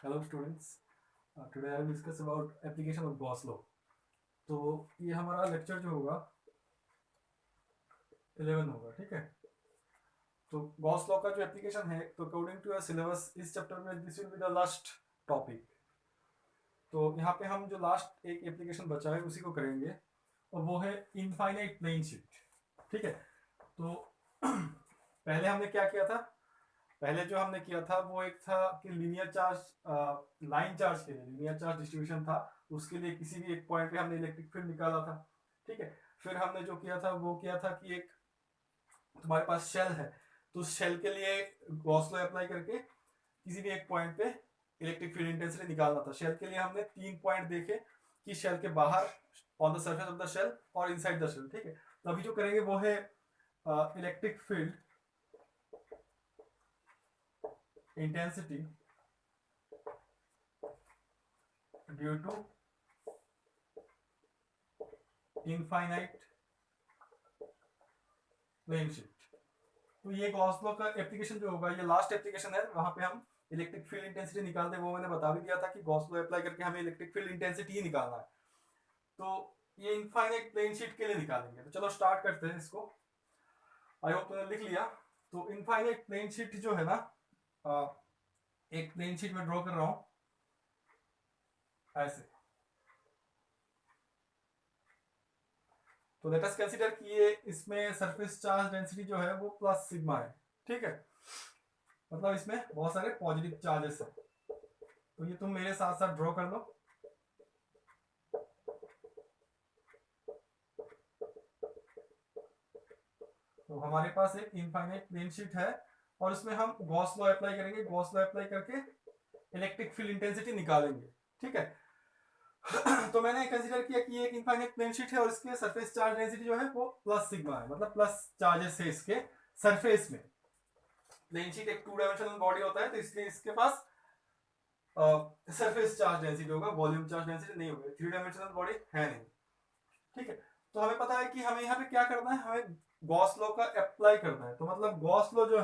Hello students. Today I will discuss about application of Gauss law. तो ये हमारा lecture जो होगा 11 होगा, ठीक है। तो गॉस लॉ का जो एप्लीकेशन है, तो अकॉर्डिंग टू योर सिलेबस इस चैप्टर में this will be the last topic. तो यहाँ पे हम जो लास्ट एक एप्लीकेशन बचा है उसी को करेंगे, और वो है इनफाइनाइट प्लेन शीट, ठीक है। तो पहले हमने क्या किया था, पहले जो हमने किया था वो एक था कि लीनियर चार्ज लाइन चार्ज के लिए लीनियर चार्ज डिस्ट्रीब्यूशन था, उसके लिए किसी भी एक पॉइंट पे हमने इलेक्ट्रिक फील्ड निकाला था, ठीक है। फिर हमने जो किया था वो किया था कि एक तुम्हारे पास शेल है, तो उस शेल के लिए गॉस लॉ अप्लाई करके किसी भी एक पॉइंट पे इलेक्ट्रिक फील्ड इंटेंसिटी निकालना था। शेल के लिए हमने 3 पॉइंट देखे कि शेल के बाहर, on the surface of the shell और इनसाइड द शेल, ठीक है। तो अभी जो करेंगे वो है electric field intensity due to infinite plane shift। तो ये गॉस लॉ का एप्लीकेशन जो होगा, ये लास्ट एप्लीकेशन है, वहां पे हम इलेक्ट्रिक फील्ड इंटेंसिटी निकालते हैं। वो मैंने बता भी दिया था कि गॉस लॉ अप्लाई करके हमें इलेक्ट्रिक फील्ड इंटेंसिटी ही निकालना है। तो ये इनफाइनाइट प्लेन शीट के लिए निकालेंगे। तो चलो स्टार्ट करते हैं इसको। आई होप तुमने लिख लिया। तो इनफाइनाइट प्लेन शीट जो है ना, एक प्लेन शीट में ड्रॉ कर रहा हूं ऐसे। तो लेट अस कंसीडर कि ये इसमें सरफेस चार्ज डेंसिटी जो है वो प्लस सिग्मा है, ठीक है। मतलब इसमें बहुत सारे पॉजिटिव चार्जेस है। तो ये तुम मेरे साथ साथ ड्रॉ कर लो। तो हमारे पास एक इनफाइनाइट प्लेन शीट है और उसमें हम गॉस लॉ अप्लाई करेंगे। गॉस लॉ अप्लाई करके इलेक्ट्रिक फील्ड इंटेंसिटी निकालेंगे, ठीक है। तो मैंने कंसीडर किया कि ये एक इनफाइनाइट प्लेन शीट है और इसके सरफेस चार्ज डेंसिटी जो है वो प्लस सिग्मा है, मतलब प्लस चार्जेस है इसके सरफेस में। प्लेन शीट एक 2 डायमेंशनल बॉडी होता है, तो इसलिए इसके पास सरफेस चार्ज डेंसिटी होगा, वॉल्यूम चार्ज डेंसिटी नहीं होगी। 3 डायमेंशनल बॉडी है नहीं, ठीक है। तो हमें पता है कि हमें यहाँ पे क्या करना है, हमें गॉस लॉ का अप्लाई करना है। तो मतलब गॉस लॉ जो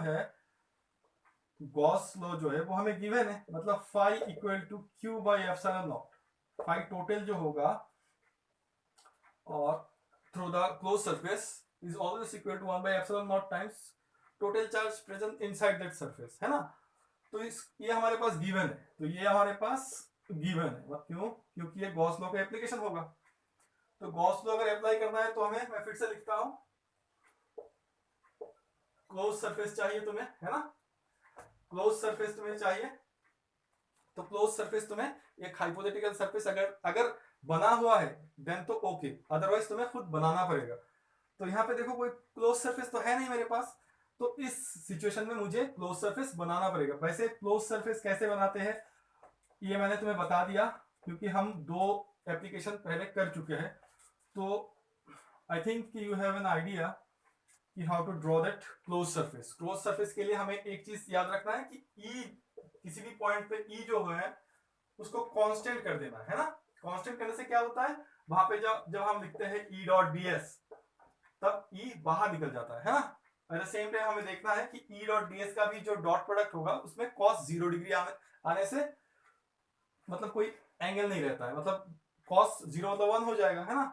है वो हमें गिवन है, मतलब phi equal to Q by epsilon not. Phi total जो होगा और through the close surface is always equal to 1 by epsilon not times total charge present inside that surface, है ना। तो ये हमारे पास गिवन है, तो ये हमारे पास गिवन है। क्यों? क्योंकि ये गॉस लॉ का एप्लीकेशन होगा। तो गॉस लॉ अगर अप्लाई करना है तो हमें, मैं फिर से लिखता हूं, क्लोज सरफेस चाहिए तुम्हें, है ना। क्लोज सरफेस तुम्हें चाहिए। तो क्लोज सरफेस तुम्हें एक हाइपोथेटिकल सरफेस अगर अगर बना हुआ है देन तो ओके, अदरवाइज तुम्हें खुद बनाना पड़ेगा। तो यहाँ पे देखो कोई क्लोज सरफेस तो है नहीं मेरे पास, तो इस सिचुएशन में मुझे क्लोज सरफेस बनाना पड़ेगा। वैसे क्लोज सरफेस कैसे बनाते हैं ये मैंने तुम्हें बता दिया, क्योंकि हम 2 एप्लीकेशन पहले कर चुके हैं। तो I think you have an idea कि how to draw that close surface. Close surface के लिए हमें एक चीज याद रखना है कि ई, किसी भी पॉइंट पे ई जो है उसको कांस्टेंट कर देना है ना। कांस्टेंट करने से क्या होता है, वहां पे जब जब हम लिखते हैं ई डॉट डी एस, तब ई बाहर निकल जाता है ना। एट द सेम टाइम हमें देखना है कि ई डॉट डी एस का भी जो डॉट प्रोडक्ट होगा उसमें कॉस 0 डिग्री आने से मतलब कोई एंगल नहीं रहता है, मतलब कॉस 0 मतलब 1 हो जाएगा, है ना।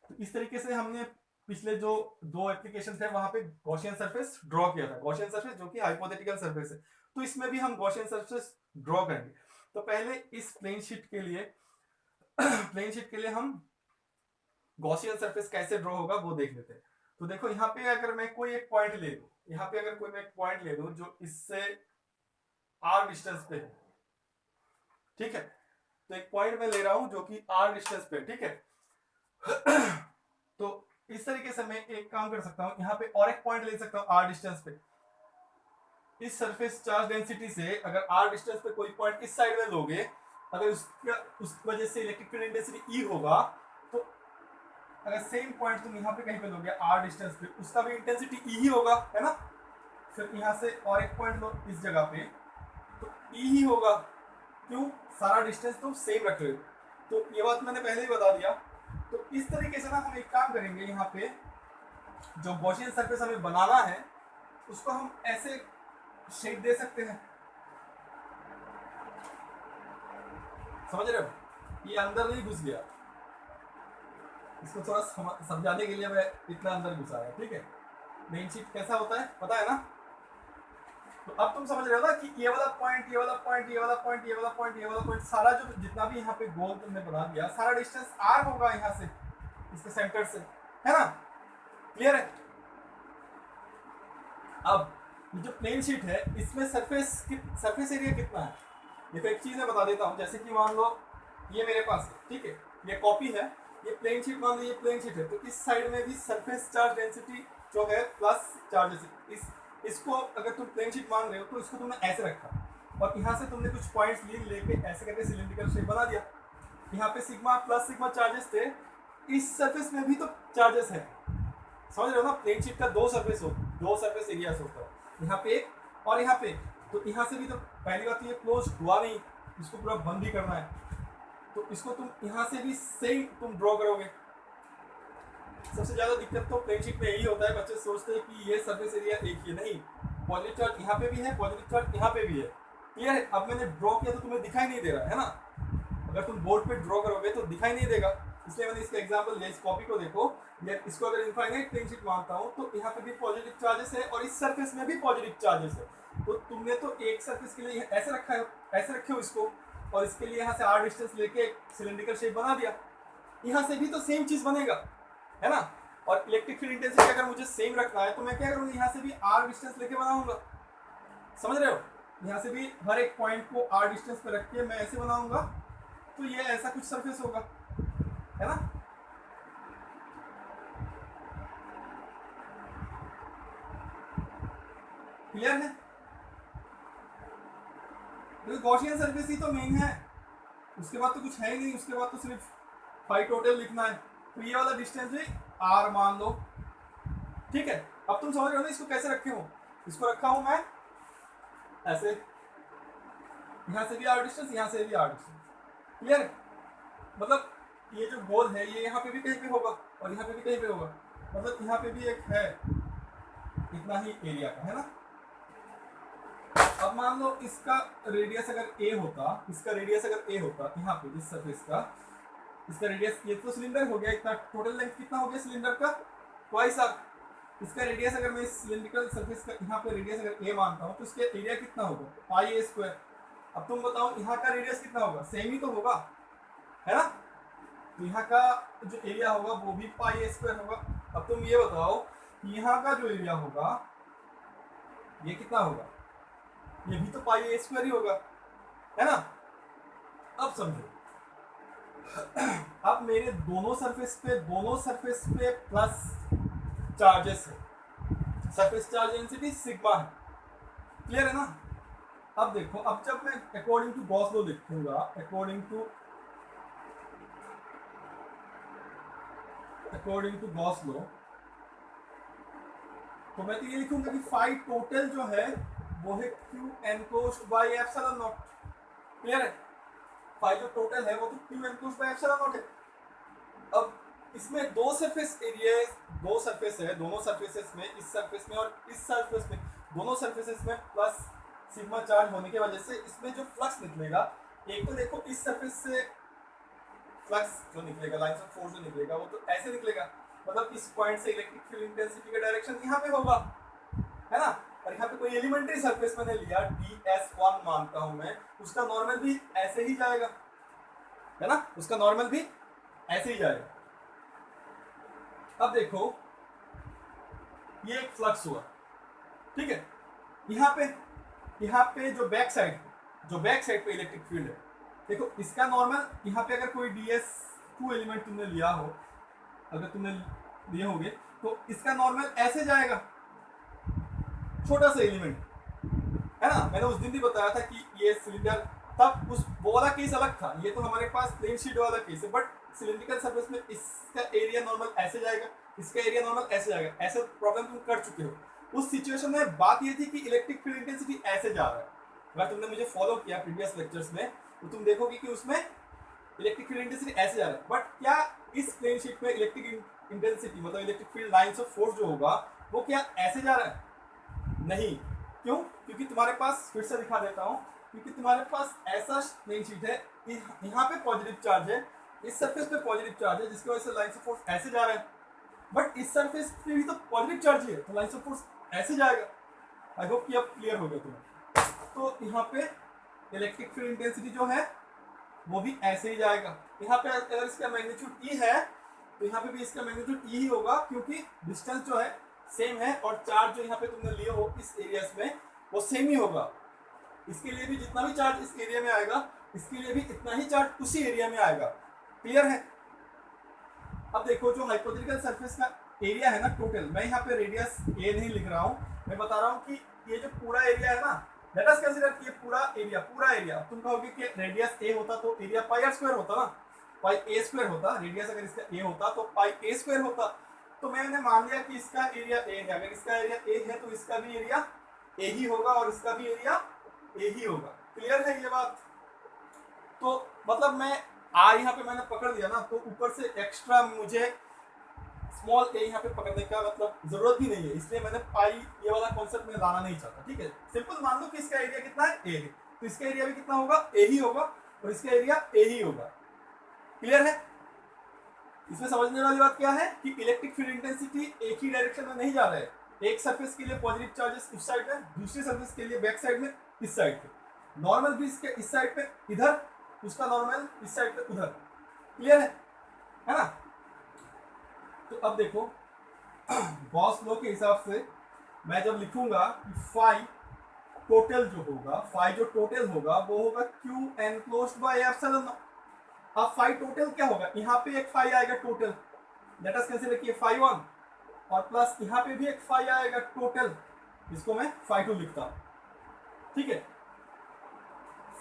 तो इस तरीके से हमने पिछले जो 2 एप्लीकेशन थे वहां पे गॉसियन सरफेस ड्रॉ किया था। गॉसियन सरफेस जो कि हाइपोथेटिकल सरफेस है, तो इसमें भी हम गॉसियन सरफेस ड्रॉ करेंगे। तो पहले इस प्लेन शीट के लिए प्लेन शीट के लिए हम गॉसियन सरफेस कैसे ड्रॉ होगा वो देख लेते हैं। तो देखो यहाँ पे अगर मैं कोई एक पॉइंट ले लूं, यहाँ पे अगर कोई मैं एक पॉइंट ले लूं जो इससे आर डिस्टेंस पे है, ठीक है। तो एक पॉइंट मैं ले रहा हूं जो कि आर डिस्टेंस पे, ठीक है। तो इस तरीके से मैं एक काम कर सकता हूं, यहाँ पे और एक पॉइंट ले सकता हूं आर डिस्टेंस पे। इस सरफेस चार्ज डेंसिटी से अगर आर डिस्टेंस पे कोई पॉइंट इस साइड में लोगे, अगर उस वजह से इलेक्ट्रिक फील्ड इंटेंसिटी ई होगा, तो अगर सेम पॉइंट तुम यहाँ पे कहीं पे लोगे आर डिस्टेंस पे, उसका भी इंटेंसिटी ई ही होगा, है ना। फिर यहाँ से और एक पॉइंट लो इस जगह पे, तो ई ही होगा। क्यों? सारा डिस्टेंस तुम सेम रख रहे हो। तो ये बात मैंने पहले ही बता दिया। तो इस तरीके से ना हम एक काम करेंगे, यहाँ पे जो गॉसियन सरफेस हमें बनाना है उसको हम ऐसे शेप दे सकते हैं। समझ रहे हो? ये अंदर नहीं घुस गया, इसको थोड़ा समझाने के लिए मैं इतना अंदर घुसा है, ठीक है? मेन शीट कैसा होता है पता है ना? तो अब तुम समझ रहे हो ना कि ये वाला पॉइंट, ये वाला पॉइंट, ये वाला पॉइंट, ये वाला पॉइंट, ये वाला पॉइंट, सारा जो जितना भी यहाँ पे गोल तुमने बना दिया, सारा डिस्टेंस आर होगा यहाँ से, इसके सेंटर से, है ना? क्लियर है? अब ये जो प्लेन शीट है इसमें सरफेस एरिया कितना है? देखो एक चीज मैं बता देता हूँ, जैसे कि मान लो ये मेरे पास है, ठीक है, ये कॉपी है, ये प्लेन शीट मान लो, ये प्लेन शीट है, तो इस साइड में भी सरफेस चार्ज डेंसिटी जो है प्लस चार्जेस, इसको अगर तुम प्लेन शीट मान रहे हो तो इसको तुमने ऐसे रखा और यहाँ से तुमने कुछ पॉइंट्स लेके ऐसे करके सिलिंड्रिकल शेप बना दिया। यहाँ पे सिग्मा प्लस सिग्मा चार्जेस थे, इस सरफेस में भी तो चार्जेस है, समझ रहे हो ना? प्लेन शीट का दो सरफेस एरियाज होता है, यहाँ पे एक और यहाँ पे, तो यहाँ से भी तो पहली बात तो ये क्लोज हुआ नहीं, इसको पूरा बंद ही करना है, तो इसको तुम यहाँ से भी सेम तुम ड्रॉ करोगे। सबसे ज्यादा दिक्कत तो प्लेन शीट में यही होता है, बच्चे सोचते हैं कि ये सरफेस एरिया एक ही, नहीं, पॉजिटिव चार्ज यहाँ पे भी है, पॉजिटिव चार्ज यहाँ पे भी है। क्लियर है? अब मैंने ड्रॉ किया तो तुम्हें दिखाई नहीं दे रहा है ना, अगर तुम बोर्ड पे ड्रॉ करोगे तो दिखाई नहीं देगा, इसलिए मैंने इसका एग्जांपल लिया। इस कॉपी को देखो, ये इसको अगर इनफाइनाइट प्लेन शीट मानता हूँ तो यहाँ पे भी पॉजिटिव चार्जेस है और इस सरफेस में भी पॉजिटिव चार्जेस है, तो तुमने तो एक सरफेस के लिए ऐसे रखा है, ऐसे रखे हो इसको, और इसके लिए यहाँ से आर डिस्टेंस लेके सिलेंड्रिकल शेप बना दिया, यहाँ से भी तो सेम चीज बनेगा, है ना? और इलेक्ट्रिक फील्ड इंटेंसिटी अगर मुझे सेम रखना है तो मैं क्या करूँगा, यहाँ से भी आर डिस्टेंस लेके बनाऊंगा, समझ रहे हो? यहाँ से भी हर एक पॉइंट को आर डिस्टेंस पे रख के मैं ऐसे बनाऊंगा, तो ये ऐसा कुछ सरफेस होगा, है ना? क्लियर है? तो गॉसियन सरफेस ही तो मेन है, उसके बाद तो कुछ है ही नहीं, उसके बाद तो सिर्फ फाई टोटल लिखना है, तो ये वाला डिस्टेंस भी आर मान लो, ठीक है? अब तुम समझ रहे हो ना इसको कैसे रखे हो? इसको रखा हूं मैं ऐसे, यहां से भी आर डिस्टेंस, यहां से भी आर डिस्टेंस, क्लियर? मतलब ये जो गोल है ये यहाँ पे भी कहीं पे होगा और यहाँ पे भी कहीं पे होगा, मतलब यहाँ पे भी एक है इतना ही एरिया का, है ना? अब मान लो इसका रेडियस अगर ए होता, इसका रेडियस अगर ए होता यहाँ पे इस सरफेस का, इसका रेडियस, ये तो सिलेंडर हो गया, इतना टोटल लेंथ कितना हो गया सिलेंडर का, ट्वाइस आर। इसका रेडियस अगर मैं इस सिलिंड्रिकल सरफेस का यहाँ पे रेडियस अगर ए मानता हूँ तो इसका एरिया कितना होगा, पाई ए स्क्वायर। अब तुम बताओ यहाँ का रेडियस कितना होगा, सेम ही तो होगा, है ना? तो यहाँ का जो एरिया होगा वो भी पाई ए स्क्वायर होगा। अब तुम ये बताओ यहाँ का जो एरिया होगा ये कितना होगा, ये भी तो पाई ए स्क्वायर ही होगा, है ना? अब समझो, अब मेरे दोनों सरफेस पे प्लस चार्जेस है, सरफेस चार्ज डेंसिटी सिग्मा है, क्लियर है ना? अब देखो, अब जब मैं अकॉर्डिंग टू गॉस लॉ लिखूंगा, अकॉर्डिंग टू गॉस लॉ, तो मैं तो ये लिखूंगा कि फाई टोटल जो है वो है Q enclosed by epsilon not, clear है? फाई जो टोटल है वो तो Q enclosed by epsilon not है। अब इसमें दो सरफेस एरिया, दो सरफेस है, दोनों सरफेसेस में, इस सरफेस में और इस सरफेस में, दोनों सरफेसेस में प्लस सिग्मा चार्ज होने की वजह से इसमें जो फ्लक्स निकलेगा, एक तो देखो इस सरफेस से फ्लक्स जो निकलेगा, लाइंस ऑफ फोर्स जो निकलेगा वो तो ऐसे निकलेगा, मतलब इस पॉइंट से इलेक्ट्रिक फील्ड इंटेंसिटी का डायरेक्शन यहाँ पे होगा, है ना? और यहाँ पे कोई एलिमेंट्री सरफेस मैंने लिया, ds1 मानता हूं मैं, उसका नॉर्मल भी ऐसे ही जाएगा, है ना? उसका नॉर्मल भी ऐसे ही जाएगा। अब देखो ये एक फ्लक्स हुआ, ठीक है? यहाँ पे जो बैक साइड पे इलेक्ट्रिक फील्ड है, देखो इसका नॉर्मल, यहाँ पे अगर कोई ds2 एलिमेंट तुमने लिया हो, अगर तुमने लिए होगे तो इसका नॉर्मल ऐसे जाएगा, छोटा सा एलिमेंट, है ना? मैंने उस दिन भी बताया था कि ये सिलेंडर, तब उस वो वाला केस अलग था, ये तो हमारे पास प्लेन शीट वाला केस है, बट सिलिंड्रिकल सरफेस में इसका एरिया नॉर्मल ऐसे जाएगा, इसका एरिया नॉर्मल ऐसे जाएगा, ऐसे प्रॉब्लम तुम कर चुके हो। उस सिचुएशन में बात ये थी कि इलेक्ट्रिक फील्ड इंटेंसिटी ऐसे जा रहा है, अगर तुमने मुझे फॉलो किया प्रीवियस लेक्चर्स में तो तुम देखोगे कि उसमें इलेक्ट्रिक फील्ड इंटेंसिटी ऐसे जा रहा है, बट क्या इस प्लेन शीट में इलेक्ट्रिक इंटेंसिटी मतलब electric field lines of force जो होगा वो क्या ऐसे जा रहा है? नहीं। क्यों? क्योंकि तुम्हारे पास, फिर से दिखा देता हूं, क्योंकि तुम्हारे पास ऐसा प्लेन शीट है, यहाँ पे पॉजिटिव चार्ज है, इस सरफेस पे पॉजिटिव चार्ज है, जिसकी वजह से लाइन्स ऑफ फोर्स ऐसे जा रहे हैं, बट इस सरफेस पे भी तो पॉजिटिव चार्ज है, तो लाइन्स ऑफ फोर्स ऐसे जाएगा। आई होप कि अब क्लियर हो गया तुम्हें। तो यहाँ पे इलेक्ट्रिक फील्ड इंटेंसिटी जो है वो भी ऐसे ही जाएगा। यहाँ पे अगर इसका मैग्नीट्यूड ई है तो यहाँ पे भी इसका मैग्नीट्यूड ई ही होगा, क्योंकि डिस्टेंस जो है सेम है और चार्ज जो यहाँ पे तुमने लिए हो इस एरिया में वो सेम ही होगा। इसके लिए भी जितना भी चार्ज इस एरिया में आएगा, इसके लिए भी इतना ही चार्ज उसी एरिया में आएगा। क्लियर है? अब देखो जो हाइपोथेटिकल सरफेस का एरिया है ना टोटल, मैं यहाँ पे रेडियस ए नहीं लिख रहा हूँ, मैं बता रहा हूँ कि ये जो पूरा एरिया है ना, लेट अस कंसीडर कि ये पूरा एरिया तुम कहोगे कि रेडियस ए होता तो एरिया पाई आर स्क्वायर होता ना, पाई ए स्क्वायर होता। रेडियस अगर इसका ए होता तो पाई ए स्क्वायर होता। तो मैंने मान लिया कि इसका एरिया ए है, अगर इसका एरिया ए है तो इसका भी एरिया ए ही होगा और इसका भी एरिया ए ही होगा। क्लियर है ये बात? तो मतलब मैं आर यहाँ पे मैंने पकड़ लिया ना, तो ऊपर से एक्स्ट्रा मुझे स्मॉल ए यहाँ पे पकड़ने का मतलब जरूरत भी नहीं है, इसलिए मैंने पाई ये वाला कॉन्सेप्ट में लाना नहीं चाहता। ठीक है, सिंपल मान लो कि इसका एरिया कितना है, ए है, तो इसका एरिया भी कितना होगा, ए ही होगा, और इसका एरिया ए ही होगा। क्लियर है? इसमें समझने वाली बात क्या है कि इलेक्ट्रिक फील्ड इंटेंसिटी एक ही डायरेक्शन में नहीं जा रहा है। एक सरफेस के लिए पॉजिटिव चार्जेस उस साइड में, दूसरी सरफेस के लिए बैक साइड में इस साइड पे, नॉर्मल भी इसके इस साइड पे इधर, उसका नॉर्मल इस साइड पे उधर। क्लियर है ना? तो अब देखो गॉस लॉ के हिसाब से मैं जब लिखूंगा कि फाई टोटल जो होगा, फाई जो टोटल होगा वो होगा Q enclosed by epsilon not. अब फाई टोटल क्या होगा, यहाँ पे एक फाई आएगा टोटल, लेट अस कंसीडर कि फाई 1, और प्लस यहाँ पे भी एक फाई आएगा टोटल, इसको मैं फाई 2 लिखता हूँ। ठीक है,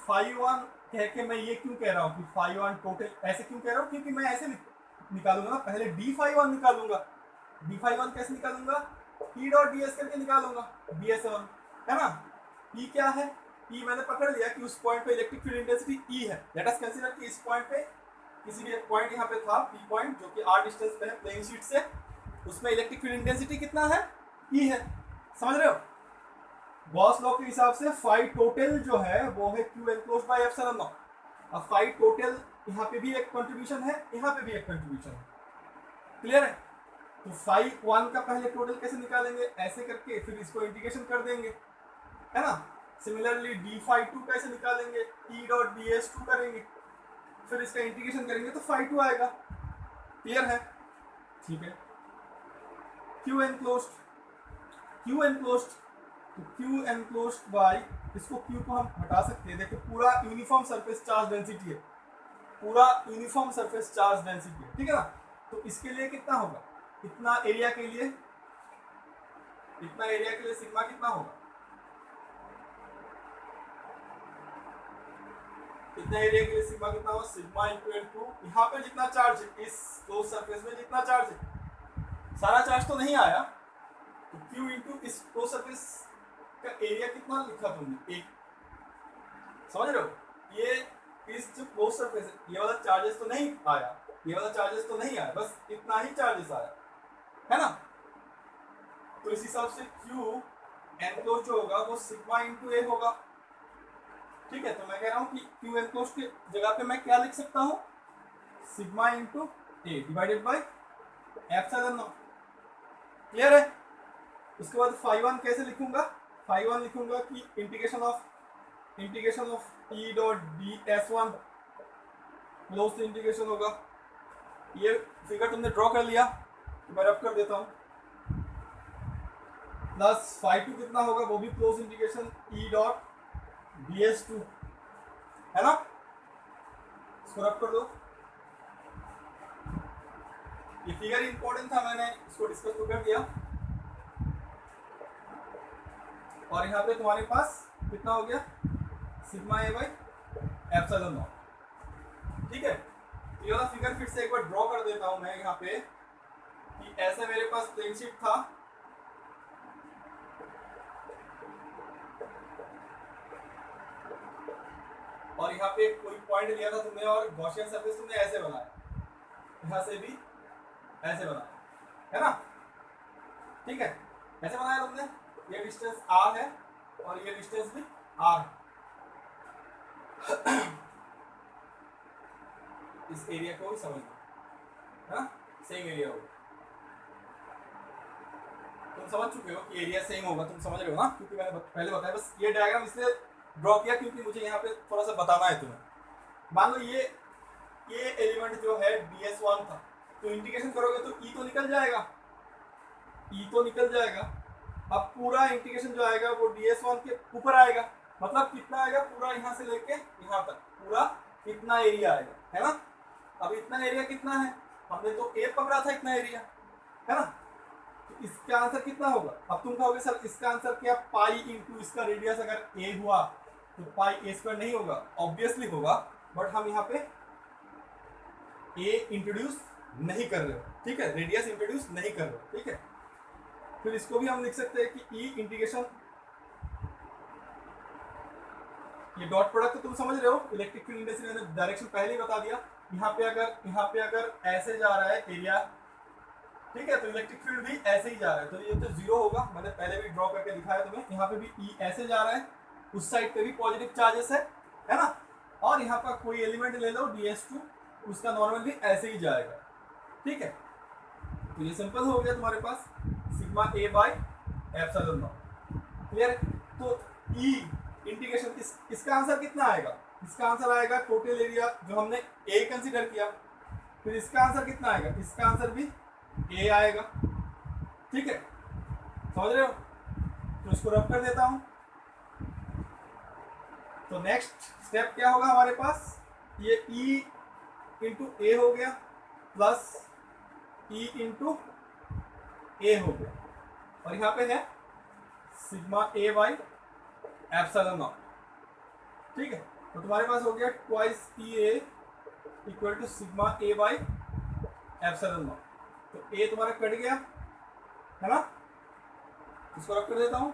फाई 1 कह के मैं ये क्यों कह रहा हूँ कि फाई 1 टोटल, ऐसे क्यों कह रहा हूँ, क्योंकि मैं ऐसे निकालूंगा ना, पहले डी फाई 1 निकालूंगा। डी फाई 1 कैसे निकालूंगा, ई डॉट डी एस करके निकालूंगा, डी एस 1 है ना। ई क्या है, ई मैंने पकड़ लिया कि उस पॉइंट पे इलेक्ट्रिक फील्ड इंटेंसिटी ई है। लेट अस कंसीडर कि इस पॉइंट पे किसी भी एक पॉइंट यहाँ पे था, पी पॉइंट, जो कि आर डिस्टेंस पे है प्लेन शीट से, उसमें इलेक्ट्रिक फील्ड इंटेंसिटी कितना है, ई है। समझ रहे हो? गॉस लॉ के हिसाब से फाई टोटल जो है वो है Q enclosed by epsilon not. अब फाई टोटल यहाँ पे भी एक कंट्रीब्यूशन है, यहाँ पे भी एक कंट्रीब्यूशन है। क्लियर है? तो फाई 1 का पहले टोटल कैसे निकालेंगे, ऐसे करके फिर इसको इंटीग्रेशन कर देंगे, है ना। सिमिलरली डी फाई 2 कैसे निकालेंगे, ई डॉट डी एस 2 करेंगे, फिर इसका इंटीग्रेशन करेंगे तो फाई 2 आएगा। क्लियर है? ठीक है। क्यू एनक्लोज्ड, क्यू एनक्लोज्ड, तो क्यू एनक्लोज्ड बाय, इसको क्यू को हम हटा सकते हैं। देखो पूरा यूनिफॉर्म सरफेस चार्ज डेंसिटी है, पूरा यूनिफॉर्म सरफेस चार्ज डेंसिटी है। ठीक है ना? तो इसके लिए कितना होगा, इतना एरिया के लिए, इतना एरिया के लिए सिग्मा कितना होगा, इतना एरिया के लिए सिग्मा कितना होगा, सिग्मा इक्वल टू यहाँ पे जितना चार्ज है, इस क्लोज सरफेस में जितना चार्ज है, सारा चार्ज तो नहीं आया, तो क्यू इंटू इस क्लोज सरफेस का एरिया कितना लिखा तुमने, एक। समझ रहे हो? ये इस जो क्लोज सरफेस है, ये वाला चार्जेस तो नहीं आया, ये वाला चार्जेस तो नहीं आया, बस इतना ही चार्जेस आया, है ना। तो इस हिसाब से क्यू एनक्लोज जो होगा वो सिग्मा इंटू ए होगा। ठीक है, तो मैं कह रहा हूँ कि क्यू एनक्लोज की जगह पे मैं क्या लिख सकता हूँ, sigma into A divided by epsilon not. Clear है? उसके बाद फाई 1 कैसे लिखूंगा, फाई 1 लिखूंगा कि integration of E dot D S 1 close से इंटीग्रेशन होगा। ये फिगर तुमने ड्रॉ कर लिया, तो मैं रब कर देता हूँ, प्लस फाई 2 कितना होगा, वो भी close integration E dot D S 2, है ना। इसको रब कर दो। ये फिगर इंपॉर्टेंट था, मैंने इसको डिस्कस तो कर दिया। और यहाँ पे तुम्हारे पास कितना हो गया, sigma A by epsilon naught. ठीक है, ये वाला फिगर फिर से एक बार ड्रॉ कर देता हूं मैं यहाँ पे, कि ऐसे मेरे पास प्लेन शीट था, और यहाँ पे कोई पॉइंट लिया था तुमने, और गॉसियन सरफेस तुमने ऐसे बनाया, यहाँ से भी ऐसे बनाया, है ना। ठीक है, ऐसे बनाया तुमने, ये डिस्टेंस r है और ये डिस्टेंस भी r है। इस एरिया को भी समझना, हाँ सेम एरिया होगा, तुम समझ चुके हो कि एरिया सेम होगा, तुम समझ रहे हो ना, क्योंकि मैंने पहले बताया। बस ये डायग्राम इसलिए ड्रॉ किया क्योंकि मुझे यहाँ पे थोड़ा सा बताना है तुम्हें। मान लो ये एलिमेंट जो है ds1 था, तो इंटीग्रेशन करोगे तो ई तो निकल जाएगा, ई तो निकल जाएगा। अब पूरा इंटीग्रेशन जो आएगा वो ds1 के ऊपर आएगा, मतलब कितना आएगा, पूरा यहाँ से लेके यहाँ तक पूरा इतना एरिया आएगा, है ना। अब इतना एरिया कितना है, हमने तो ए पकड़ा था इतना एरिया, है ना। तो इसका आंसर कितना होगा। अब तुम कहोगे सर इसका आंसर क्या, पाई इंटू इसका रेडियस अगर ए हुआ तो पाई ए स्क्वायर नहीं होगा, ऑब्वियसली होगा, बट हम यहाँ पे ए इंट्रोड्यूस नहीं कर रहे हो, ठीक है, रेडियस इंट्रोड्यूस नहीं कर रहे हो, ठीक है। फिर इसको भी हम लिख सकते हैं कि ई इंटीग्रेशन, ये डॉट प्रोडक्ट तो तुम समझ रहे हो, इलेक्ट्रिक फील्ड इंटेंसिटी मैंने डायरेक्शन पहले ही बता दिया। यहाँ पे अगर ऐसे जा रहा है एरिया, ठीक है, तो इलेक्ट्रिक फील्ड भी ऐसे ही जा रहा है, तो ये तो जीरो होगा, मैंने पहले भी ड्रॉ करके दिखाया तुम्हें। यहाँ पे भी ई ऐसे जा रहा है, उस साइड पे भी पॉजिटिव चार्जेस है ना। और यहाँ पर कोई एलिमेंट ले लो ds2, उसका नॉर्मल भी ऐसे ही जाएगा, ठीक है। तो ये सिंपल हो गया तुम्हारे पास sigma a by epsilon not, clear. तो ई इंटीग्रेशन इसका आंसर कितना आएगा, इसका आंसर आएगा टोटल एरिया जो हमने ए कंसीडर किया, फिर इसका आंसर कितना आएगा, इसका आंसर भी ए आएगा, ठीक है, समझ रहे हो। तो इसको रब कर देता हूं। तो नेक्स्ट स्टेप क्या होगा हमारे पास, ये ई इंटू ए हो गया प्लस ई इंटू ए हो गया, और यहाँ पे है sigma A by epsilon naught, ठीक है। तो तुम्हारे पास हो गया twice E A equal to sigma A by epsilon not. तो ए तुम्हारा कट गया, है ना, इसको रख कर देता हूं।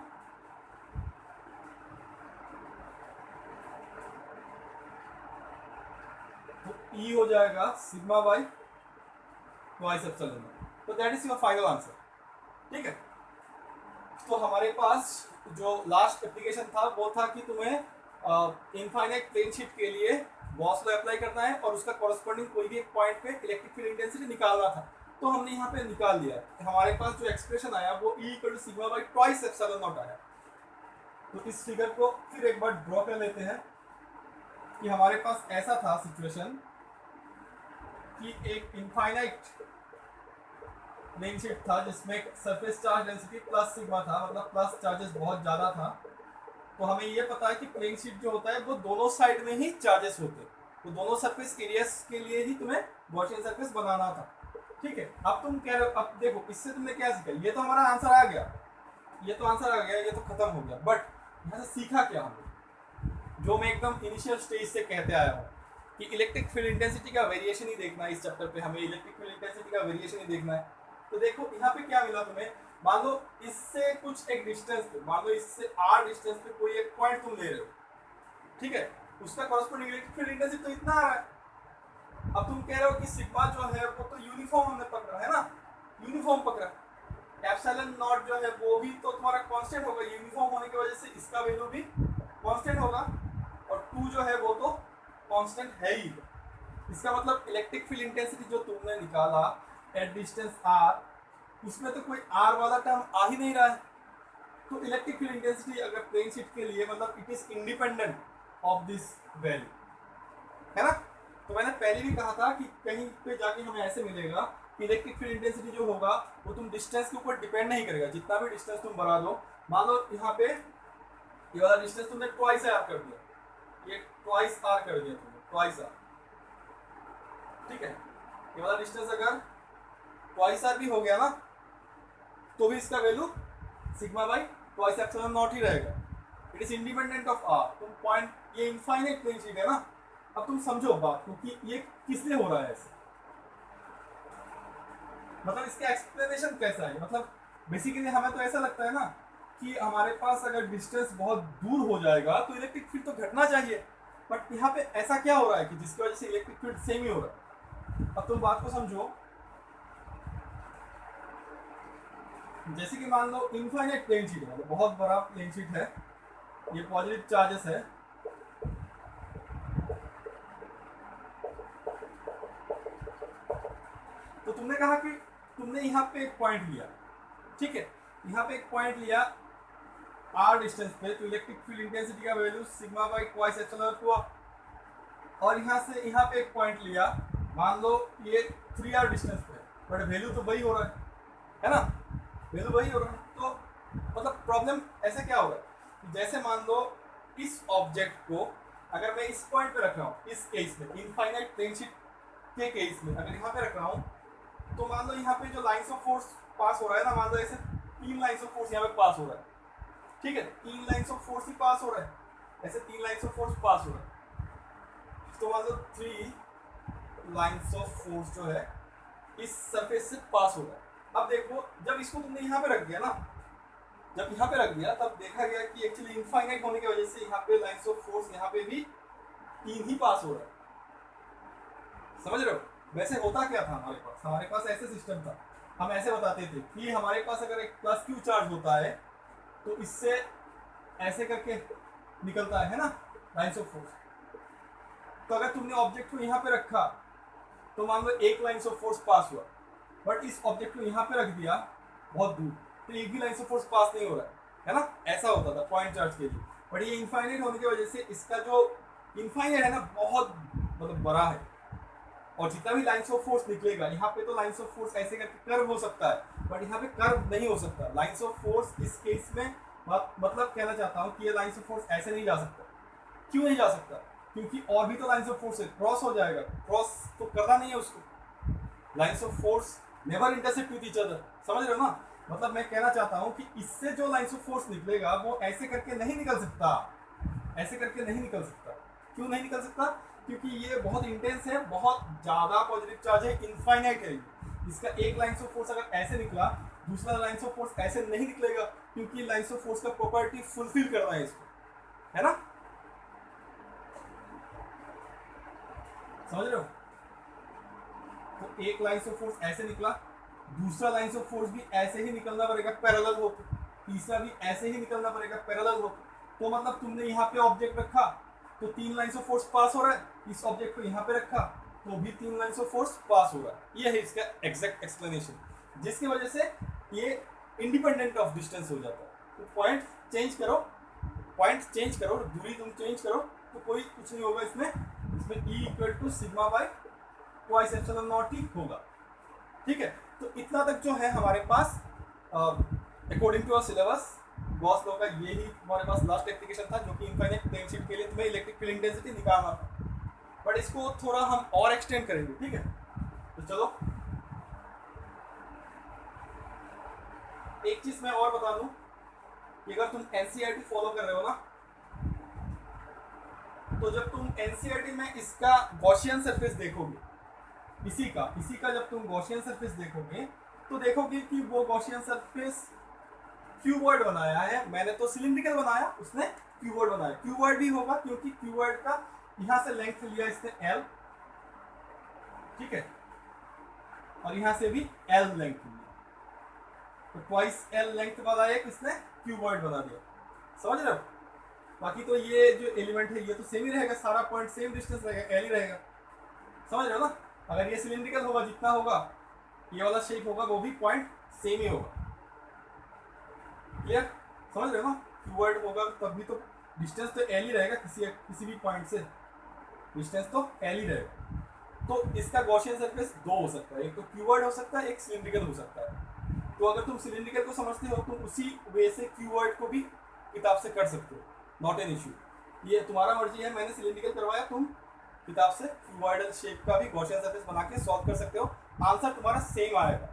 तो ई हो जाएगा sigma by twice epsilon not. तो that is your final answer, ठीक है। तो हमारे पास जो लास्ट एप्लीकेशन था वो था कि तुम्हें इनफाइनाइट प्लेन शीट के लिए गॉस लॉ अप्लाई करना है और उसका कॉरस्पॉन्डिंग कोई भी एक पॉइंट पे इलेक्ट्रिक फील्ड इंटेंसिटी निकालना था। तो हमने यहाँ पे निकाल दिया, हमारे पास जो एक्सप्रेशन आया वो E equal to sigma by twice epsilon naught आया। तो इस फिगर को फिर एक बार ड्रॉ कर लेते हैं कि हमारे पास ऐसा था सिचुएशन कि एक इनफाइनाइट प्लेन शीट था जिसमें surface charge density plus sigma था, मतलब प्लस चार्जेस बहुत ज़्यादा था। तो हमें ये पता है कि प्लेन शीट जो होता है वो दोनों साइड में ही चार्जेस होते हैं, तो दोनों सरफेस एरियाज के लिए ही तुम्हें गॉसियन सरफेस बनाना था, ठीक है। अब तुम कह रहे हो, अब देखो इससे तुमने क्या सीखा, ये तो हमारा आंसर आ गया, ये तो आंसर आ गया, ये तो खत्म हो गया, बट यहाँ से सीखा क्या हमने, जो मैं एकदम इनिशियल स्टेज से कहते आया हूँ कि इलेक्ट्रिक फील्ड इंटेंसिटी का वेरिएशन ही देखना है। इस चैप्टर पे हमें इलेक्ट्रिक फील्ड इंटेंसिटी का वेरिएशन ही देखना है। तो देखो यहाँ पे क्या मिला तुम्हें, मान लो इससे कुछ एक डिस्टेंस पे, मान लो इससे r डिस्टेंस पे कोई एक पॉइंट तुम ले रहे हो, ठीक है, उसका कॉरस्पॉन्डिंग इलेक्ट्रिक फील्ड इंटेंसिटी तो इतना आ रहा है। अब तुम कह रहे हो कि सिग्मा जो है वो तो यूनिफॉर्म हमने पकड़ा है ना, यूनिफॉर्म पकड़ा, एप्सिलॉन नॉट जो है वो भी तो तुम्हारा कांस्टेंट होगा, यूनिफॉर्म होने की वजह से इसका वैल्यू भी कांस्टेंट होगा, और 2 जो है वो तो कांस्टेंट है ही। इसका मतलब इलेक्ट्रिक फील्ड इंटेंसिटी जो तुमने निकाला एट डिस्टेंस r, उसमें तो कोई r वाला टर्म आ ही नहीं रहा है। तो इलेक्ट्रिक फील्ड इंटेंसिटी अगर प्लेन शीट के लिए, मतलब it is independent of this value, है ना। तो मैंने पहले भी कहा था कि कहीं पे जाके हमें ऐसे मिलेगा कि इलेक्ट्रिक फील्ड इंटेंसिटी जो होगा वो तुम डिस्टेंस के ऊपर डिपेंड नहीं करेगा, जितना भी डिस्टेंस तुम बढ़ा दो। मान लो यहाँ पे ये वाला डिस्टेंस तुमने ट्वाइस r कर दिया, ये ट्वाइस r कर दिया तुमने, ट्वाइस r, ठीक है। ये वाला डिस्टेंस अगर ट्वाइस r भी हो गया ना, तो भी इसका value sigma by twice epsilon not ही रहेगा। It is independent of r। तुम पॉइंट, ये इनफाइनाइट प्लेन शीट है ना। अब तुम समझो बात को कि ये किस लिए हो रहा है ऐसे, मतलब इसका एक्सप्लेनेशन कैसा है। मतलब बेसिकली हमें तो ऐसा लगता है ना कि हमारे पास अगर डिस्टेंस बहुत दूर हो जाएगा तो इलेक्ट्रिक फील्ड तो घटना चाहिए, बट यहाँ पे ऐसा क्या हो रहा है कि जिसकी वजह से इलेक्ट्रिक फील्ड सेम ही हो रहा है। अब तुम बात को समझो, जैसे कि मान लो इनफाइनाइट प्लेन शीट है, मतलब बहुत बड़ा प्लेन शीट है, ये पॉजिटिव चार्जेस है, तो तुमने कहा कि तुमने यहाँ पे एक पॉइंट लिया, ठीक है, यहाँ पे एक पॉइंट लिया r डिस्टेंस पे, तो इलेक्ट्रिक फील्ड इंटेंसिटी का value sigma by twice epsilon हुआ। और यहाँ से यहाँ पे एक पॉइंट लिया, मान लो ये 3r डिस्टेंस पे, बट वैल्यू तो वही हो रहा है ना, वैल्यू वही हो रहा है। तो मतलब प्रॉब्लम ऐसे क्या हो रहा है, जैसे मान लो इस ऑब्जेक्ट को अगर मैं इस पॉइंट पे रख रहा हूँ, इस केस में इनफाइनाइट प्लेन शीट के केस में अगर यहाँ पे रख रहा हूँ, तो मान लो यहाँ पे जो लाइंस ऑफ फोर्स पास हो रहा है ना, मान लो ऐसे 3 लाइंस ऑफ फोर्स यहाँ पे पास हो रहा है, ठीक है, 3 लाइंस ऑफ फोर्स ही पास हो रहा है, ऐसे 3 लाइंस ऑफ फोर्स पास हो रहा है। तो मान लो 3 लाइंस ऑफ फोर्स जो है इस सरफेस से पास हो रहा है। अब देखो जब इसको तुमने यहाँ पे रख दिया ना, जब यहाँ पे रख दिया तब देखा गया कि एक्चुअली इनफाइनाइट होने की वजह से यहाँ पे लाइंस ऑफ फोर्स यहाँ पे भी 3 ही पास हो रहा है, समझ रहे हो। वैसे होता क्या था हमारे पास ऐसे सिस्टम था, हम ऐसे बताते थे कि हमारे पास अगर एक प्लस क्यू चार्ज होता है तो इससे ऐसे करके निकलता है ना लाइंस ऑफ फोर्स। तो अगर तुमने ऑब्जेक्ट को यहाँ पे रखा तो मान लो एक लाइंस ऑफ फोर्स पास हुआ, बट इस ऑब्जेक्ट को यहाँ पे रख दिया बहुत दूर, तो एक भी लाइंस ऑफ फोर्स पास नहीं हो रहा है ना, ऐसा होता था पॉइंट चार्ज के लिए। बट ये इनफाइनाइट होने की वजह से इसका जो इनफाइनाइट है ना बहुत मतलब बड़ा है, और जितना भी लाइंस ऑफ फोर्स निकलेगा, यहाँ पे तो लाइंस ऑफ फोर्स ऐसे करके कर्व हो सकता है, बट यहाँ पे कर्व नहीं हो सकता। लाइंस ऑफ फोर्स इस केस में मतलब कहना चाहता हूँ कि ये लाइंस ऑफ फोर्स ऐसे नहीं जा सकता। क्यों नहीं जा सकता, क्योंकि और भी तो लाइंस ऑफ फोर्स है, क्रॉस हो जाएगा, क्रॉस तो करना नहीं है उसको। Lines of force never intersect with each other, समझ रहे हो ना। मतलब मैं कहना चाहता हूँ कि इससे जो लाइंस ऑफ फोर्स निकलेगा वो ऐसे करके नहीं निकल सकता, ऐसे करके नहीं निकल सकता। क्यों नहीं निकल सकता, क्योंकि ये बहुत इंटेंस है, बहुत ज़्यादा पॉजिटिव चार्ज है, इनफाइनाइट है। इसका एक लाइंस ऑफ फोर्स अगर ऐसे निकला, दूसरा लाइंस ऑफ फोर्स ऐसे नहीं निकलेगा, क्योंकि लाइंस ऑफ फोर्स का प्रॉपर्टी फुलफिल करना है इसको, है ना, समझ रहे हो। तो एक लाइंस ऑफ फोर्स ऐसे निकला, दूसरा लाइंस ऑफ फोर्स भी ऐसे ही निकलना पड़ेगा पैरेलल होकर, तीसरा भी ऐसे ही निकलना पड़ेगा पैरेलल होकर। तो मतलब तुमने यहाँ पे ऑब्जेक्ट रखा तो 3 लाइंस ऑफ फोर्स पास हो रहा है, इस ऑब्जेक्ट को यहाँ पे रखा तो भी 3 लाइंस ऑफ फोर्स पास हो रहा है। ये है इसका एग्जैक्ट एक्सप्लेनेशन, जिसकी वजह से ये इंडिपेंडेंट ऑफ डिस्टेंस हो जाता है। तो पॉइंट चेंज करो, पॉइंट चेंज करो, दूरी तुम चेंज करो तो कोई कुछ नहीं होगा इसमें E equal to sigma by twice epsilon not ही होगा, ठीक है। तो इतना तक जो है हमारे पास according to our syllabus Gauss law का यही हमारे पास लास्ट एप्लीकेशन था, जो कि इनफाइनाइट प्लेन शीट के लिए तुम्हें इलेक्ट्रिक फील्ड इंटेंसिटी निकालना था। बट इसको थोड़ा हम और एक्सटेंड करेंगे, ठीक है। तो चलो एक चीज मैं और बता दूं कि अगर तुम एनसीईआरटी फॉलो कर रहे हो ना, तो जब तुम एनसीईआरटी में इसका गॉसियन सरफेस देखोगे, इसी का जब तुम गॉसियन सरफेस देखोगे तो देखोगे कि वो गॉसियन सरफेस क्यूबॉइड बनाया है। मैंने तो सिलिंड्रिकल बनाया, उसने क्यूबॉइड बनाया। क्यूबॉइड भी होगा क्योंकि क्यूबॉइड का यहां से लेंथ लिया इसने L, ठीक है, और यहां से भी L लेंथ लिया, तो ट्वाइस L लेंथ वाला एक इसने क्यूबॉइड बना दिया, समझ रहे हो। बाकी तो ये जो एलिमेंट है ये तो सेम ही रहेगा, सारा पॉइंट सेम डिस्टेंस रहेगा, L ही रहेगा, समझ रहे हो ना। अगर ये सिलिंड्रिकल होगा, जितना होगा ये वाला शेप होगा वो भी पॉइंट सेम ही होगा, क्लियर, समझ रहे हो ना। क्यूबॉइड होगा तब भी तो डिस्टेंस तो L ही रहेगा, किसी भी पॉइंट से डिस्टेंस तो L ही रहेगा। तो इसका गॉसियन सरफेस दो हो सकता है, एक तो क्यूबॉइड हो सकता है, एक सिलिंड्रिकल हो सकता है। तो अगर तुम सिलिंड्रिकल को समझते हो तो उसी वे से क्यूबॉइड को भी किताब से कर सकते हो, नॉट एन इश्यू, ये तुम्हारा मर्जी है। मैंने सिलिंड्रिकल करवाया, तुम किताब से क्यूबॉइडल शेप का भी गॉसियन सरफेस बना के सॉल्व कर सकते हो। आंसर तुम्हारा सेम आएगा,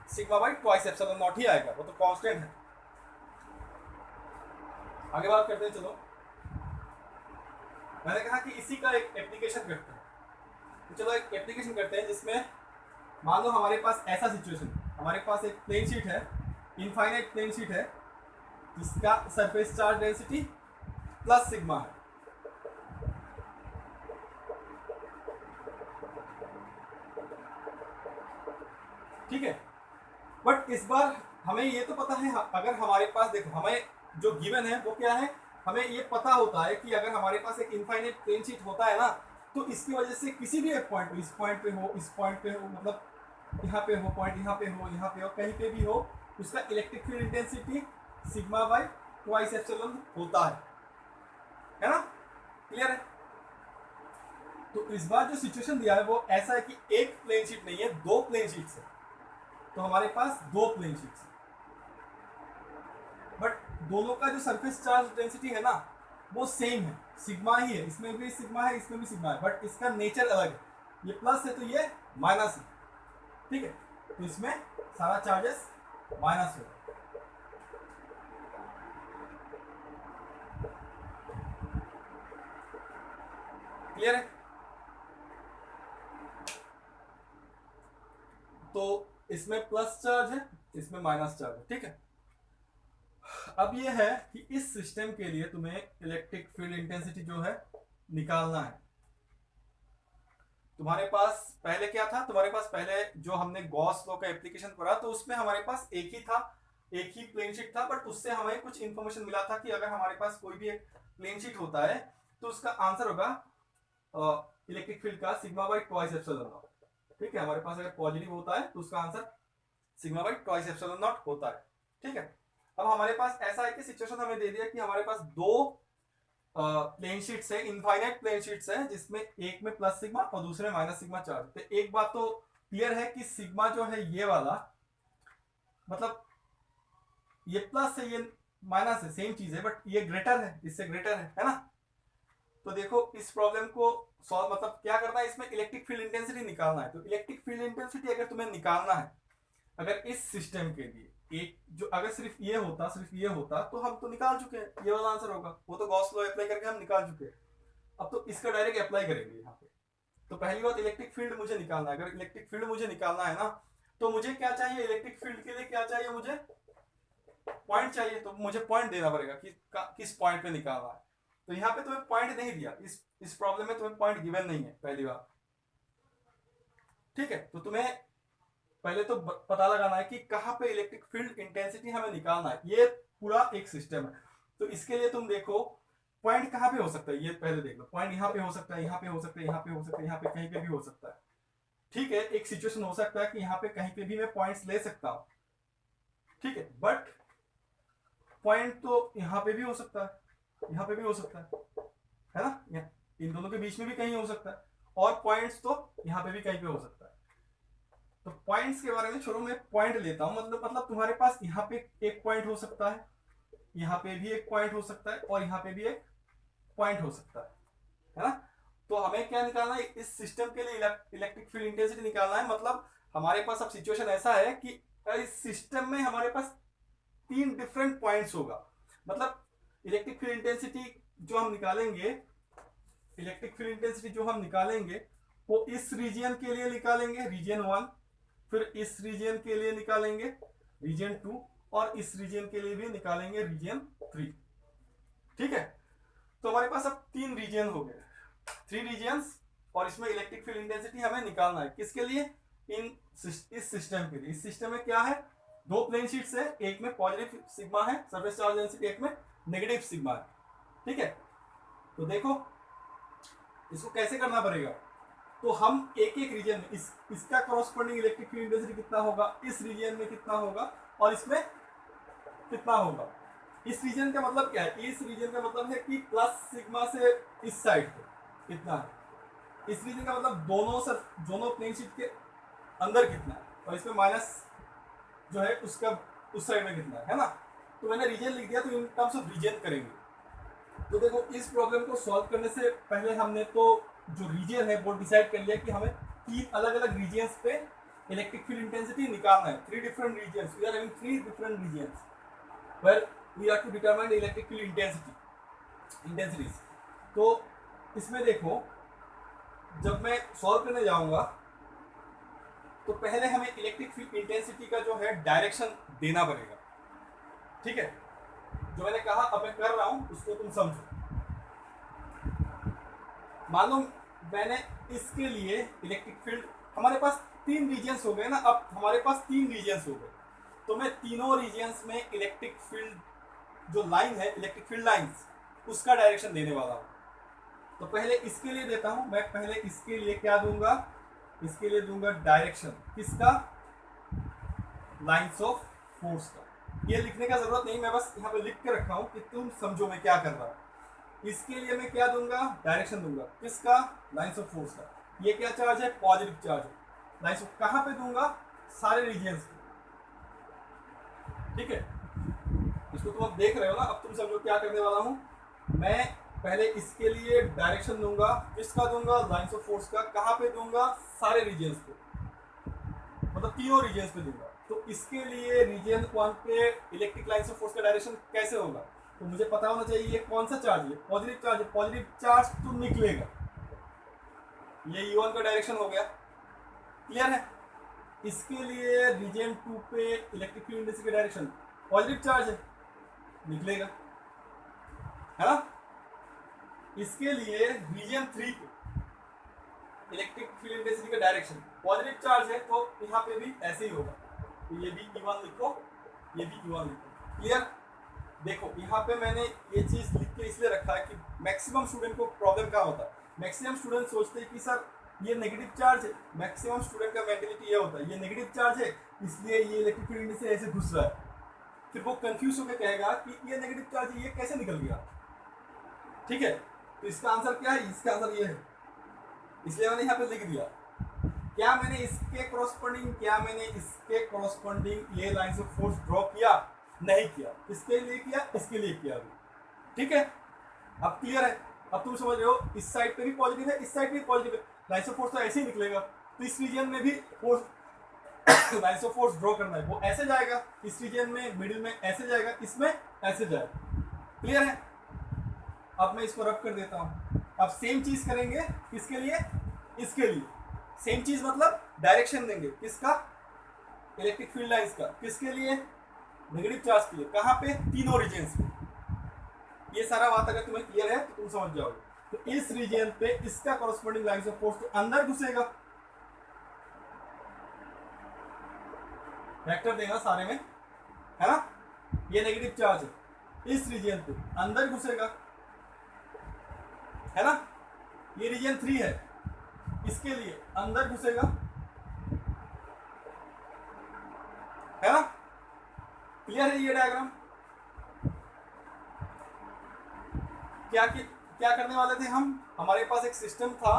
sigma by twice epsilon not ही आएगा, वो तो कांस्टेंट है। आगे बात करते हैं, चलो मैंने कहा कि इसी का एक एप्लीकेशन करते हैं, तो चलो एक एप्लीकेशन करते हैं जिसमें मान लो हमारे पास ऐसा सिचुएशन, हमारे पास एक प्लेन शीट है, इनफाइनाइट प्लेन शीट है, जिसका surface charge density plus sigma है, ठीक है। बट इस बार हमें ये तो पता है, अगर हमारे पास देखो हमें जो गिवन है वो क्या है, हमें ये पता होता है कि अगर हमारे पास एक इनफाइनाइट प्लेन शीट होता है ना, तो इसकी वजह से किसी भी एक पॉइंट पे, इस पॉइंट पे हो, इस पॉइंट पे हो, मतलब यहाँ पे हो पॉइंट, यहाँ पे हो, यहाँ पे हो, कहीं पे भी हो, उसका electric field intensity sigma by twice epsilon होता है ना? क्लियर है? तो इस बार जो सिचुएशन दिया है वो ऐसा है कि एक प्लेन शीट नहीं है, दो प्लेन शीट्स है। तो हमारे पास दो प्लेन शीट्स है, बट दोनों का जो सरफेस चार्ज डेंसिटी है ना वो सेम है, सिग्मा ही है। इसमें भी सिग्मा है, इसमें भी सिग्मा है, बट इसका नेचर अलग है। ये प्लस है तो ये माइनस है, ठीक है? तो इसमें सारा चार्जेस माइनस होगा। क्लियर है? तो इसमें प्लस चार्ज है, इसमें माइनस चार्ज है, ठीक है? अब ये है कि इस सिस्टम के लिए तुम्हें इलेक्ट्रिक फील्ड इंटेंसिटी जो है निकालना है। तुम्हारे पास पहले क्या था? तुम्हारे पास पहले जो हमने गॉस लॉ का एप्लीकेशन पढ़ा तो उसमें हमारे पास एक ही था, एक ही प्लेन शीट था, बट उससे हमें कुछ इंफॉर्मेशन मिला था कि अगर हमारे पास कोई भी एक प्लेन शीट होता है तो उसका आंसर होगा इलेक्ट्रिक फील्ड का sigma by twice epsilon naught, ठीक है? हमारे पास अगर पॉजिटिव होता है तो उसका answer sigma by twice epsilon naught होता है, ठीक है? अब हमारे पास ऐसा है कि सिचुएशन हमें दे दिया कि हमारे पास दो प्लेन शीट्स है, इनफाइनाइट प्लेन शीट्स है, जिसमें एक में प्लस सिग्मा और दूसरे में माइनस सिग्मा चार्ज। तो एक बात तो क्लियर है कि सिग्मा जो है ये वाला, मतलब ये प्लस है, ये माइनस है, सेम चीज है, बट ये ग्रेटर है, इससे ग्रेटर है ना? तो देखो इस प्रॉब्लम को सॉल्व, मतलब क्या करना है, इसमें इलेक्ट्रिक फील्ड इंटेंसिटी निकालना है। तो इलेक्ट्रिक फील्ड इंटेंसिटी अगर तुम्हें निकालना है, अगर इस सिस्टम के लिए एक जो अगर सिर्फ ये होता तो हम तो निकाल चुके हैं, ये वाला आंसर होगा, वो तो गॉस लॉ अप्लाई करके हम निकाल चुके हैं। अब तो इसका डायरेक्ट अप्लाई करेंगे यहाँ पे। तो पहली बात इलेक्ट्रिक फील्ड मुझे निकालना है। अगर इलेक्ट्रिक फील्ड मुझे निकालना है ना, तो मुझे क्या चाहिए? इलेक्ट्रिक फील्ड के लिए क्या चाहिए? मुझे पॉइंट चाहिए। तो मुझे पॉइंट देना पड़ेगा कि किस पॉइंट पे निकालना है। तो यहाँ पे तुम्हें पॉइंट नहीं दिया, इस प्रॉब्लम में तुम्हें पॉइंट गिवन नहीं है पहली बार, ठीक है? तो तुम्हें पहले तो पता लगाना है कि कहां पे इलेक्ट्रिक फील्ड इंटेंसिटी हमें निकालना है। ये पूरा एक सिस्टम है। तो इसके लिए तुम देखो पॉइंट कहां पे हो सकता है, ये पहले देख लो। पॉइंट यहाँ पे हो सकता है, यहाँ पे हो सकता है, यहाँ पे हो सकता है, यहाँ पे कहीं पे भी हो सकता है, ठीक है? एक सिचुएशन हो सकता है कि यहाँ पे कहीं पे भी मैं पॉइंट्स ले सकता हूं, ठीक है? बट पॉइंट तो यहाँ पे भी हो सकता है, यहाँ पे भी हो सकता है ना? इन दोनों के बीच में भी कहीं हो सकता है, और पॉइंट्स तो यहाँ पे भी कहीं पे हो सकता है। तो पॉइंट्स के बारे में छोड़ो, मैं पॉइंट लेता हूं। मतलब तुम्हारे पास यहाँ पे एक पॉइंट हो सकता है, यहाँ पे भी एक पॉइंट हो सकता है, और यहाँ पे भी एक पॉइंट हो सकता है ना? तो हमें क्या निकालना है? इस सिस्टम के लिए इलेक्ट्रिक फील्ड इंटेंसिटी निकालना है। मतलब हमारे पास अब सिचुएशन ऐसा है कि इस सिस्टम में हमारे पास 3 डिफरेंट पॉइंट्स होगा। मतलब इलेक्ट्रिक फील्ड इंटेंसिटी जो हम निकालेंगे वो इस रीजन के लिए निकालेंगे, रीजन 1, फिर इस रीजन के लिए निकालेंगे रीजन 2, और इस रीजन के लिए भी निकालेंगे रीजन 3, ठीक है? तो हमारे पास अब 3 रीजन हो गए, 3 रीजन्स, और इसमें इलेक्ट्रिक फील्ड इंटेंसिटी हमें निकालना है। किसके लिए? इस सिस्टम के लिए। इस सिस्टम में क्या है? 2 प्लेन शीट्स है, एक में पॉजिटिव सिग्मा है सरफेस चार्ज डेंसिटी, एक में नेगेटिव सिग्मा है, ठीक है? तो देखो इसको कैसे करना पड़ेगा। तो हम एक एक रीजन में इसका कॉरस्पॉन्डिंग इलेक्ट्रिक फील्ड इंटेंसिटी कितना होगा, इस रीजन में कितना होगा, और इसमें कितना होगा। इस रीजन का मतलब क्या है? इस रीजन का मतलब है कि प्लस सिग्मा से इस साइड पे कितना है, इस रीजन का मतलब दोनों प्लेन शीट के अंदर कितना है, और इसमें माइनस जो है उसका उस साइड में कितना है ना? तो मैंने रीजन लिख दिया, तो इन टर्म्स ऑफ रीजन करेंगे। तो देखो इस प्रॉब्लम को सॉल्व करने से पहले हमने तो जो रीजन है वो डिसाइड कर लिया कि हमें 3 अलग अलग रीजन्स पे इलेक्ट्रिक फील्ड इंटेंसिटी निकालना है। 3 different regions, we are having 3 different regions where we have to determine the electric field intensities। तो इसमें देखो जब मैं सॉल्व करने जाऊंगा तो पहले हमें इलेक्ट्रिक फील्ड इंटेंसिटी का जो है डायरेक्शन देना पड़ेगा, ठीक है? जो मैंने कहा अब मैं कर रहा हूं उसको तुम समझो। मान लो मैंने इसके लिए इलेक्ट्रिक फील्ड, हमारे पास 3 रीजन्स हो गए ना, अब हमारे पास 3 रीजन्स हो गए, तो मैं तीनों रीजन्स में इलेक्ट्रिक फील्ड जो लाइन है, इलेक्ट्रिक फील्ड लाइंस, उसका डायरेक्शन देने वाला हूं। तो पहले इसके लिए देता हूं मैं। पहले इसके लिए क्या दूंगा? इसके लिए दूंगा डायरेक्शन किसका, लाइंस ऑफ फोर्स का। ये लिखने का जरूरत नहीं, मैं बस यहाँ पे लिख के रखा हूँ कि तुम समझो मैं क्या कर रहा हूँ। इसके लिए मैं क्या दूंगा, डायरेक्शन दूंगा किसका, लाइंस ऑफ फोर्स का। ये क्या चार्ज है, पॉजिटिव चार्ज है। लाइंस ऑफ कहाँ पे दूंगा, सारे रीजन्स पे, ठीक है। इसको तुम अब देख रहे हो ना, अब तुम समझो क्या करने वाला हूँ मैं। पहले इसके लिए डायरेक्शन दूंगा किसका, दूंगा लाइंस ऑफ फोर्स का। कहाँ पे दूंगा, सारे रीजन्स पे, मतलब तीनों रीजन्स पे दूंगा। तो इसके लिए रीजन 1 पे इलेक्ट्रिक लाइंस ऑफ फोर्स का डायरेक्शन कैसे होगा, तो मुझे पता होना चाहिए ये कौन सा चार्ज है, पॉजिटिव चार्ज है। पॉजिटिव चार्ज तो निकलेगा, ये E1 का डायरेक्शन हो गया, क्लियर है। इसके लिए रीजन 2 पे इलेक्ट्रिक फील्ड इंटेंसिटी का डायरेक्शन पॉजिटिव चार्ज है, निकलेगा, है ना। इसके लिए रीजन 3 पे इलेक्ट्रिक फील्ड इंटेंसिटी का डायरेक्शन पॉजिटिव चार्ज है, तो यहाँ पे भी ऐसे ही होगा। तो ये भी E1 लिखो, ये भी E1 लिखो, क्लियर। देखो यहाँ पे मैंने ये चीज लिख के इसलिए रखा है कि मैक्सिमम स्टूडेंट को प्रॉब्लम क्या होता है, मैक्सिमम स्टूडेंट सोचते हैं कि सर ये नेगेटिव चार्ज है। मैक्सिमम स्टूडेंट का मेंटेलिटी ये होता है ये नेगेटिव चार्ज है इसलिए ये इलेक्ट्रिक फील्ड से ऐसे घुस रहा है। फिर वो कंफ्यूज होकर कहेगा कि ये नेगेटिव चार्ज है, ये कैसे निकल गया, ठीक है। तो इसका आंसर क्या है, इसका आंसर ये है, इसलिए मैंने यहाँ पे लिख दिया। क्या मैंने इसके कॉरस्पॉन्डिंग ये लाइंस ऑफ फोर्स ड्रॉ किया, नहीं किया। इसके लिए किया, इसके लिए किया भी, ठीक है। अब क्लियर है, अब तुम समझ रहे हो इस साइड पे भी पॉजिटिव है, इस साइड पे भी पॉजिटिव है, लाइंस ऑफ फोर्स तो ऐसे ही निकलेगा। तो इस रीजन में भी force lines of force draw करना है, वो ऐसे जाएगा, इस रीजन में मिडिल में ऐसे जाएगा, इसमें ऐसे जाएगा, क्लियर है। अब मैं इसको रब कर देता हूं। अब सेम चीज करेंगे किसके लिए, इसके लिए सेम चीज, मतलब डायरेक्शन देंगे किसका, इलेक्ट्रिक फील्ड लाइंस का, किसके लिए, नेगेटिव चार्ज के लिए। कहां पे, तीनों रीजन्स पे। ये सारा बात अगर तुम्हें क्लियर है तो तुम समझ जाओगे। तो इस रीजन पे इसका कॉरस्पॉन्डिंग लाइंस ऑफ फोर्स तो अंदर घुसेगा, वेक्टर देगा सारे में, है ना। ये नेगेटिव चार्ज है, इस रीजन पे अंदर घुसेगा, है ना। ये रीजन 3 है, इसके लिए अंदर घुसेगा, है ना। क्लियर है ये डायग्राम। क्या करने वाले थे हम, हमारे पास एक सिस्टम था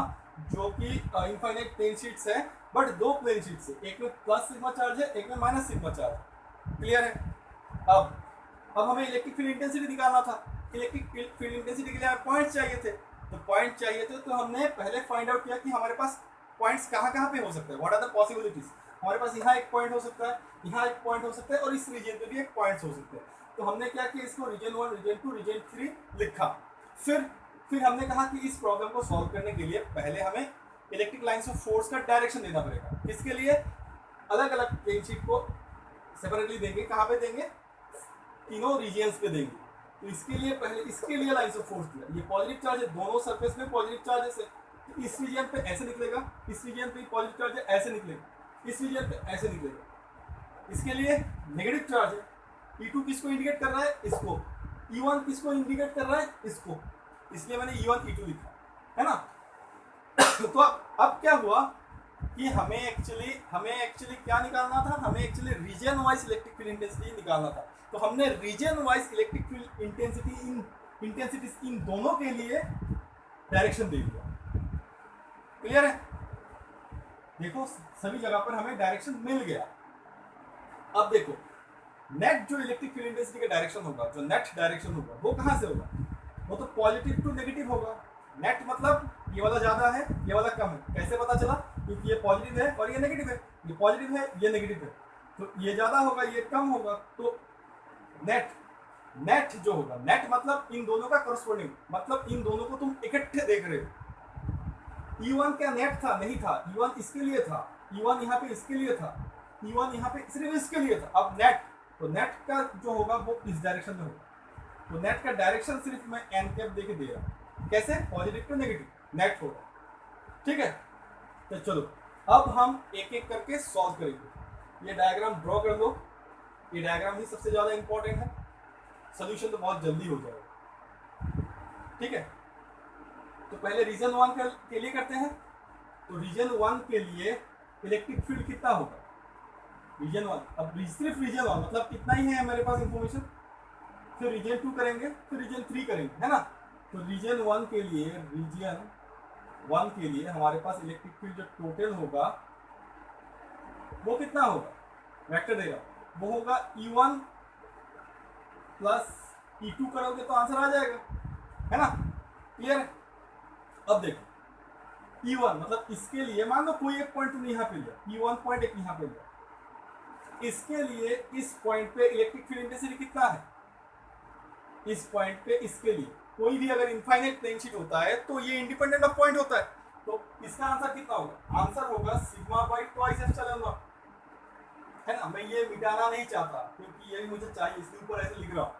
जो कि इनफाइनाइट प्लेन शीट्स है, बट दो प्लेन शीट्स है, एक में प्लस सिग्मा चार्ज है, एक में माइनस सिग्मा चार्ज, क्लियर है। अब हमें इलेक्ट्रिक फील्ड इंटेंसिटी निकालना था। इलेक्ट्रिक फील्ड इंटेंसिटी के लिए हमें पॉइंट्स चाहिए थे, तो पॉइंट चाहिए थे, तो हमने पहले फाइंड आउट किया कि हमारे पास पॉइंट्स कहाँ पे हो सकते हैं, व्हाट आर द पॉसिबिलिटीज। हमारे पास यहाँ एक पॉइंट हो सकता है, यहाँ एक पॉइंट हो सकता है, और इस रीजन पे भी एक पॉइंट हो सकते हैं। तो हमने क्या किया, इसको रीजन 1, रीजन 2, रीजन 3 लिखा। फिर हमने कहा कि इस प्रॉब्लम को सॉल्व करने के लिए पहले हमें इलेक्ट्रिक लाइंस ऑफ फोर्स का डायरेक्शन देना पड़ेगा। इसके लिए अलग अलग प्लेन शीट को सेपरेटली देंगे, कहाँ पे देंगे, तीनों रीजन्स पे देंगे। तो इसके लिए पहले इसके लिए लाइंस ऑफ फोर्स दिया, ये पॉजिटिव चार्ज है, दोनों सरफेस में पॉजिटिव चार्जेस है, तो इस रीजन पे ऐसे निकलेगा, इस रीजन पे पॉजिटिव चार्ज है ऐसे निकलेगा, इस रीजन पे ऐसे निकलेगा। इसके लिए नेगेटिव चार्ज है, E2 किसको इंडिकेट कर रहा है, इसको, E1 किसको इंडिकेट कर रहा है, इसको, इसलिए मैंने E1 E2 लिखा, है ना। तो अब क्या हुआ कि हमें एक्चुअली क्या निकालना था, हमें actually region wise electric field intensity निकालना था। तो हमने region wise electric field intensity in दोनों के लिए डायरेक्शन दे दिया, क्लियर है। देखो सभी जगह पर हमें डायरेक्शन मिल गया। अब देखो नेट जो इलेक्ट्रिक फील्ड इंटेंसिटी का डायरेक्शन होगा, जो नेट डायरेक्शन होगा, वो कहां से होगा, वो तो पॉजिटिव टू नेगेटिव होगा। नेट मतलब ये वाला ज्यादा है, ये वाला कम है। कैसे पता चला, क्योंकि ये पॉजिटिव है और ये नेगेटिव है, ये पॉजिटिव है ये नेगेटिव है, तो ये ज्यादा होगा ये कम होगा। तो नेट जो होगा, नेट मतलब इन दोनों का करस्पॉन्डिंग, मतलब इन दोनों को तुम इकट्ठे देख रहे हो। E1 क्या नेट था, नहीं था, E1 इसके लिए था, E1 यहाँ पे इसके लिए था, E1 यहाँ पे सिर्फ इसके लिए था। अब नेट, तो नेट का जो होगा वो इस डायरेक्शन में होगा, तो नेट का डायरेक्शन सिर्फ मैं एन कैप देके दे रहा हूँ, कैसे, पॉजिटिव टू नेगेटिव नेट होगा, ठीक है। तो चलो अब हम एक एक करके सॉल्व करेंगे। ये डायग्राम ड्रॉ कर लो, ये डायग्राम ही सबसे ज्यादा इंपॉर्टेंट है, सोल्यूशन तो बहुत जल्दी हो जाएगा, ठीक है। तो पहले रीजन 1 के लिए करते हैं। तो रीजन 1 के लिए इलेक्ट्रिक फील्ड कितना होगा, रीजन 1, अब सिर्फ रीजन 1 मतलब इतना ही है हमारे पास इंफॉर्मेशन। फिर रीजन 2 करेंगे, फिर रीजन 3 करेंगे, है ना। तो रीजन 1 के लिए हमारे पास इलेक्ट्रिक फील्ड जो टोटल होगा वो कितना होगा, वेक्टर देगा, वो होगा E1 प्लस E2 करोगे तो आंसर आ जाएगा, है ना, क्लियर है। अब देखो E1 मतलब इसके लिए मान लो कोई एक पॉइंट तुमने यहाँ पे लिया, E1 पॉइंट एक यहाँ पे लिया, इसके लिए इस पॉइंट पे इलेक्ट्रिक फील्ड इंटेंसिटी कितना है, इस पॉइंट पे इसके लिए कोई भी अगर इनफाइनाइट प्लेन शीट होता है तो ये इंडिपेंडेंट ऑफ पॉइंट होता है, तो इसका आंसर कितना होगा, आंसर होगा sigma by twice epsilon not, है ना। मैं ये मिटाना नहीं चाहता क्योंकि ये भी मुझे चाहिए, इसके ऊपर ऐसे लिख रहा हूँ,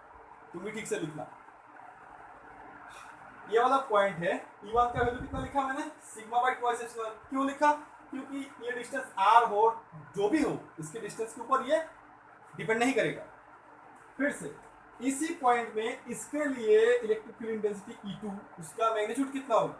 तुम भी ठीक से लिखना। ये वाला पॉइंट है, E1 का वैल्यू कितना लिखा मैंने, सिग्मा बाई ट्वाइस एप्सिलॉन। क्यों लिखा, क्योंकि ये डिस्टेंस r हो जो भी हो, इसके डिस्टेंस के ऊपर ये डिपेंड नहीं करेगा। फिर से इसी पॉइंट में इसके लिए इलेक्ट्रिक फील्ड इंटेंसिटी E2, उसका मैग्नीट्यूड कितना होगा,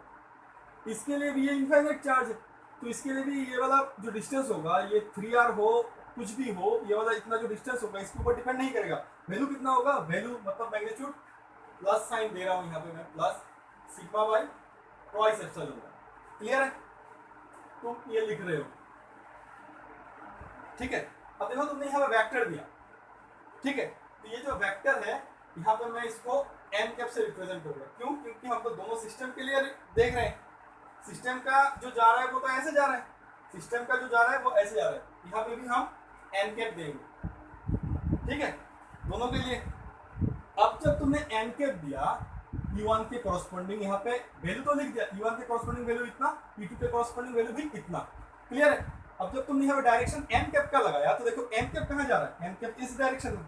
इसके लिए भी ये इनफाइनाइट चार्ज है, तो इसके लिए भी ये वाला जो डिस्टेंस होगा, ये 3r हो कुछ भी हो, ये वाला इतना जो डिस्टेंस होगा इसके ऊपर डिपेंड नहीं करेगा। वैल्यू कितना होगा, वैल्यू मतलब मैग्नीट्यूड प्लस साइन दे रहा हूं यहाँ पे मैं, plus sigma by twice epsilon. Clear है, तुम ये लिख रहे हो, ठीक है। अब देखो तुमने यहाँ पे वेक्टर दिया, ठीक है, तो ये जो वेक्टर है यहाँ पे मैं इसको n कैप से रिप्रेजेंट करूंगा, क्यों, क्योंकि हम तो दोनों सिस्टम के लिए देख रहे हैं, सिस्टम का जो जा रहा है वो तो ऐसे जा रहा है, सिस्टम का जो जा रहा है वो ऐसे जा रहा है, यहाँ पे भी हम n कैप देंगे, ठीक है, दोनों के लिए। अब जब तुमने n कैप दिया, E1 के कॉरस्पॉन्डिंग यहाँ पे वैल्यू तो लिख दिया, E1 के कॉरस्पॉन्डिंग वैल्यू इतना, E2 के कॉरस्पॉन्डिंग वैल्यू भी इतना, क्लियर है। अब जब तुमने यहाँ पे डायरेक्शन n कैप का लगाया तो देखो n कैप कहाँ जा रहा है, n कैप इस डायरेक्शन में,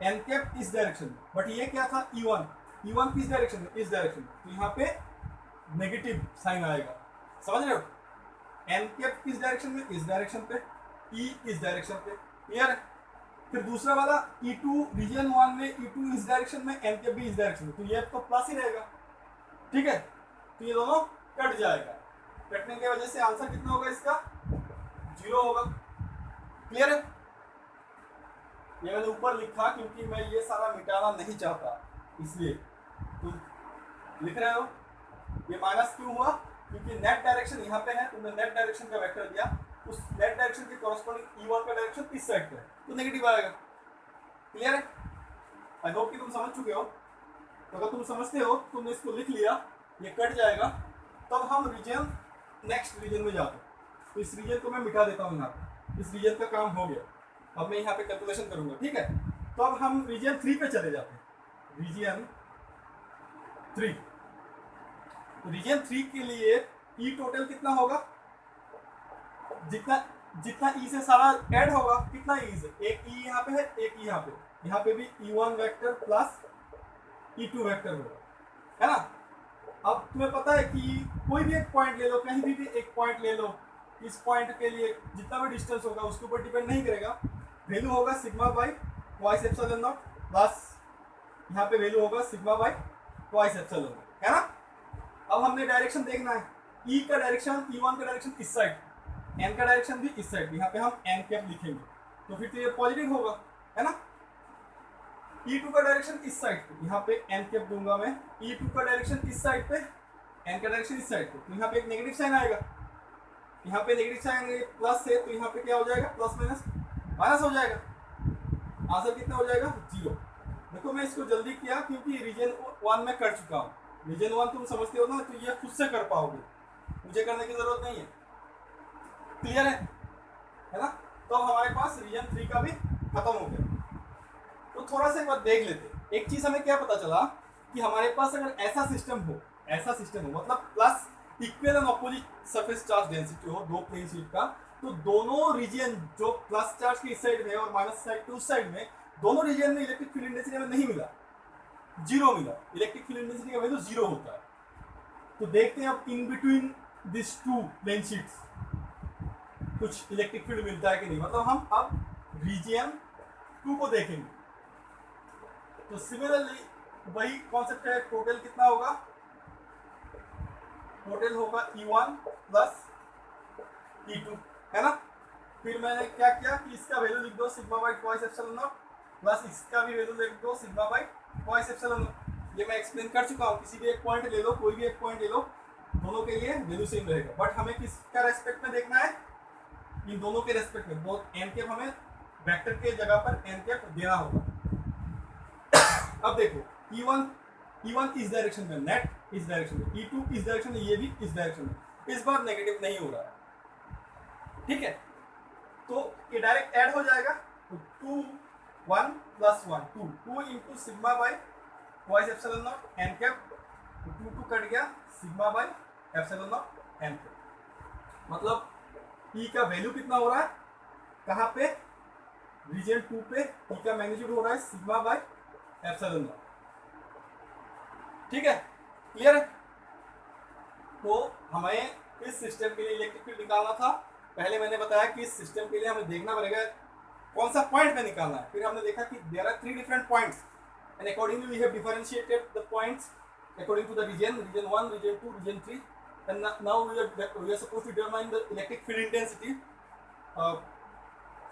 n कैप इस डायरेक्शन में, बट ये क्या था E1 किस डायरेक्शन में, इस डायरेक्शन में, तो यहाँ पे नेगेटिव साइन आएगा, समझ रहे हो। n कैप किस डायरेक्शन में, इस डायरेक्शन पे, E इस डायरेक्शन पे, क्लियर है। फिर दूसरा वाला E2 रीजन 1 में, E2 इस डायरेक्शन में, n कैप भी इस डायरेक्शन में, तो ये तो प्लस ही रहेगा, ठीक है, तो ये दोनों कट जाएगा, कटने की वजह से आंसर कितना होगा इसका, 0 होगा, क्लियर है। ये मैंने ऊपर लिखा क्योंकि मैं ये सारा मिटाना नहीं चाहता, इसलिए तुम लिख रहे हो। ये माइनस क्यों हुआ, क्योंकि नेट डायरेक्शन यहाँ पे है, तुमने नेट डायरेक्शन का वेक्टर दिया, उस नेट डायरेक्शन के कॉरस्पॉन्डिंग E1 का डायरेक्शन इस साइड पे है, तो नेगेटिव आएगा, क्लियर है। आई होप कि तुम समझ चुके हो, तो अगर तुम समझते हो तुमने इसको लिख लिया, ये कट जाएगा, तब तो हम रीजन नेक्स्ट रीजन में जाते हैं, तो इस रीजन को मैं मिटा देता हूँ यहाँ पे, इस रीजन का काम हो गया, अब मैं यहाँ पे कैलकुलेशन करूंगा, ठीक है। तो अब हम रीजन 3 पे चले जाते हैं, रीजन 3, रीजन 3 के लिए E टोटल कितना होगा, जितना E से सारा ऐड होगा, कितना E से, एक E यहाँ पे है, एक E यहाँ पे भी E1 vector plus E2 vector होगा, है ना। अब तुम्हें पता है कि कोई भी एक पॉइंट ले लो, कहीं भी एक पॉइंट ले लो, इस पॉइंट के लिए जितना भी डिस्टेंस होगा उसके ऊपर डिपेंड नहीं करेगा, वैल्यू होगा sigma by twice epsilon not, plus यहाँ पे वैल्यू होगा sigma by twice epsilon not, है ना। अब हमने डायरेक्शन देखना है, E का डायरेक्शन, E1 का डायरेक्शन इस साइड, n का डायरेक्शन भी इस साइड, यहाँ पे हम n कैप लिखेंगे, तो फिर तो ये पॉजिटिव होगा, है ना। E2 का डायरेक्शन इस साइड पे, यहाँ पे n कैप दूंगा मैं, E2 का डायरेक्शन इस साइड पे, n का डायरेक्शन इस साइड पे, तो यहाँ पे एक नेगेटिव साइन आएगा, यहाँ पे नेगेटिव साइन प्लस है, तो यहाँ पे क्या हो जाएगा, प्लस माइनस माइनस हो जाएगा, आंसर कितना हो जाएगा, 0। देखो मैं इसको जल्दी किया क्योंकि रीजन 1 में कर चुका हूँ, रीजन 1 तुम समझते हो ना, तो ये खुद से कर पाओगे, मुझे करने की जरूरत नहीं है, क्लियर है ना। तो हमारे पास रीजन 3 का भी खत्म हो गया। तो थोड़ा सा एक बार देख लेते, एक चीज हमें क्या पता चला कि हमारे पास अगर ऐसा सिस्टम हो मतलब plus equal and opposite surface charge density हो दो प्लेन शीट का, तो दोनों रीजन जो प्लस चार्ज के इस साइड में और माइनस साइड के उस साइड में, दोनों रीजन में इलेक्ट्रिक फील्ड इंटेंसिटी हमें नहीं मिला, 0 मिला, इलेक्ट्रिक फील्ड इंटेंसिटी का वैल्यू 0 होता है। तो देखते हैं अब in between this two plane sheets कुछ इलेक्ट्रिक फील्ड मिलता है कि नहीं, मतलब हम अब रीजन 2 को देखेंगे। तो सिमिलरली वही कॉन्सेप्ट है, टोटल कितना होगा, टोटल होगा E1 प्लस E2, है ना। फिर मैंने क्या किया कि इसका वैल्यू लिख दो sigma by twice epsilon not, plus इसका भी वैल्यू लिख दो sigma by twice epsilon not. ये मैं एक्सप्लेन कर चुका हूँ, किसी भी एक पॉइंट ले लो, कोई भी एक पॉइंट ले लो, दोनों के लिए वैल्यू सेम रहेगा, बट हमें किसका रेस्पेक्ट में देखना है, इन दोनों के रेस्पेक्ट में। बहुत एन कैप हमें वेक्टर के जगह पर एन कैप देना होगा। अब देखो E1 इस डायरेक्शन में, नेट इस डायरेक्शन में, E2 इस डायरेक्शन में, ये भी इस डायरेक्शन में। इस बार नेगेटिव नहीं हो रहा है, ठीक है, तो ये डायरेक्ट ऐड हो जाएगा। तो 2 1 plus 1 2 into sigma by twice epsilon not N cap, 2 cut गया, sigma by epsilon not N cap. मतलब E का वैल्यू कितना हो रहा है, कहाँ पे, रीजन 2 पे E का मैग्नीट्यूड हो रहा है सिग्मा बाई एप्सिलॉन नॉट, ठीक है, क्लियर है। तो हमें इस सिस्टम के लिए इलेक्ट्रिक फील्ड निकालना था। पहले मैंने बताया कि इस सिस्टम के लिए हमें देखना पड़ेगा कौन सा पॉइंट में निकालना है। फिर हमने देखा कि there are 3 different points and accordingly we have differentiated the points according to the region 1, region 2, region 3, and now we are supposed to determine the electric field intensity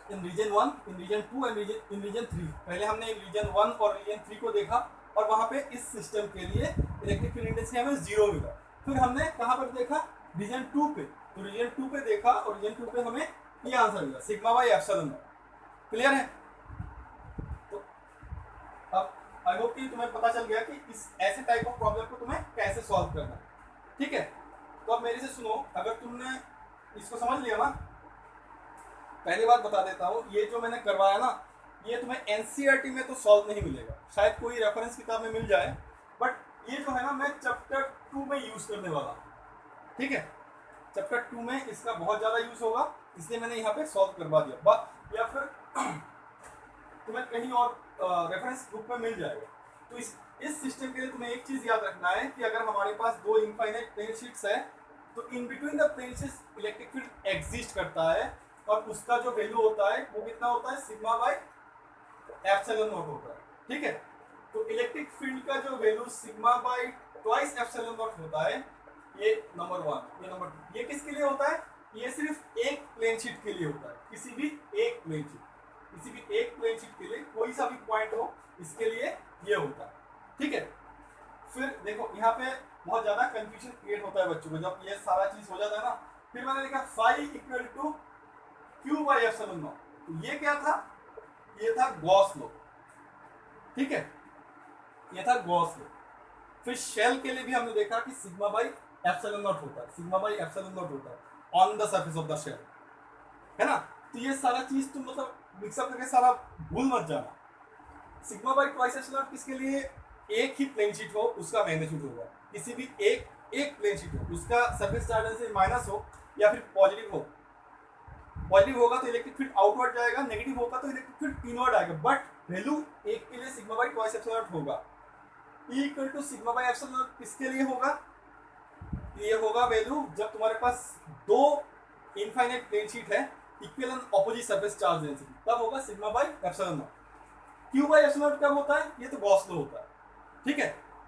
in region 1, in region 2 and in region 3। पहले हमने region 1 और region 3 को देखा और वहाँ पे इस system के लिए इलेक्ट्रिक फील्ड इंटेंसिटी हमें 0 मिला। फिर हमने कहाँ पर देखा, रीजन 2 पे, तो रीजन 2 पे देखा और रीजन 2 पे हमें ये आंसर मिला sigma by epsilon not. Clear है। तो अब आई होप कि तुम्हें पता चल गया कि इस ऐसे टाइप ऑफ प्रॉब्लम को तुम्हें कैसे सॉल्व करना है, ठीक है। तो अब मेरे से सुनो, अगर तुमने इसको समझ लिया ना, पहली बात बता देता हूँ, ये जो मैंने करवाया ना, ये तुम्हें एनसीईआरटी में तो सॉल्व नहीं मिलेगा, शायद कोई रेफरेंस किताब में मिल जाए, बट ये जो है ना मैं चैप्टर 2 में यूज करने वाला हूँ, ठीक है। चैप्टर 2 में इसका बहुत ज़्यादा यूज होगा, इसलिए मैंने यहाँ पे सॉल्व करवा दिया, या फिर तुम्हें कहीं और रेफरेंस बुक में मिल जाएगा। तो इस सिस्टम के लिए तुम्हें एक चीज़ याद रखना है कि अगर हमारे पास 2 इनफाइनाइट प्लेन शीट्स है, तो in between the plane sheets electric field exist करता है, और उसका जो वैल्यू होता है वो कितना होता है, सिग्मा बाई एप्सिलॉन नॉट होता है, ठीक है। तो इलेक्ट्रिक फील्ड का जो value sigma by twice epsilon naught होता है, ये नंबर 1, ये नंबर 2, ये किसके लिए होता है, ये सिर्फ एक प्लेन शीट के लिए होता है, किसी भी एक प्लेन शीट, किसी भी एक प्लेन शीट के लिए कोई सा भी पॉइंट हो, इसके लिए ये होता है, ठीक है। फिर देखो यहाँ पे बहुत ज्यादा कंफ्यूजन क्रिएट होता है बच्चों को, जब ये सारा चीज हो जाता है ना। फिर मैंने लिखा phi equal to Q by epsilon not, तो ये क्या था, ये था गॉस लॉ, ठीक है, ये था गॉस लॉ। फिर शेल के लिए भी हमने देखा कि सिग्मा बाई एप्सिलॉन नॉट होता है, सिग्मा बाई एप्सिलॉन नॉट होता है on the surface of the shell, है ना। तो ये सारा चीज तुम मतलब मिक्सअप करके सारा भूल मत जाना। Sigma by twice epsilon naught किसके लिए, एक ही प्लेन शीट हो उसका मैग्नीट्यूड होगा, किसी भी एक प्लेन शीट हो उसका सरफेस चार्ज डेंसिटी माइनस हो या फिर पॉजिटिव हो। पॉजिटिव होगा तो इलेक्ट्रिक फील्ड आउटवर्ड जाएगा, नेगेटिव होगा तो इलेक्ट्रिक फील्ड इनवर्ड आएगा, बट वैल्यू एक के लिए sigma by twice epsilon naught होगा। E equal to sigma by epsilon naught किसके लिए होगा, ये होगा वैल्यू जब तुम्हारे पास 2 इनफाइनाइट प्लेन शीट है equivalent opposite surface charge density, तब होगा sigma by epsilon naught. Q by epsilon naught कब होता है, ये तो गॉस लॉ होता है, ठीक है।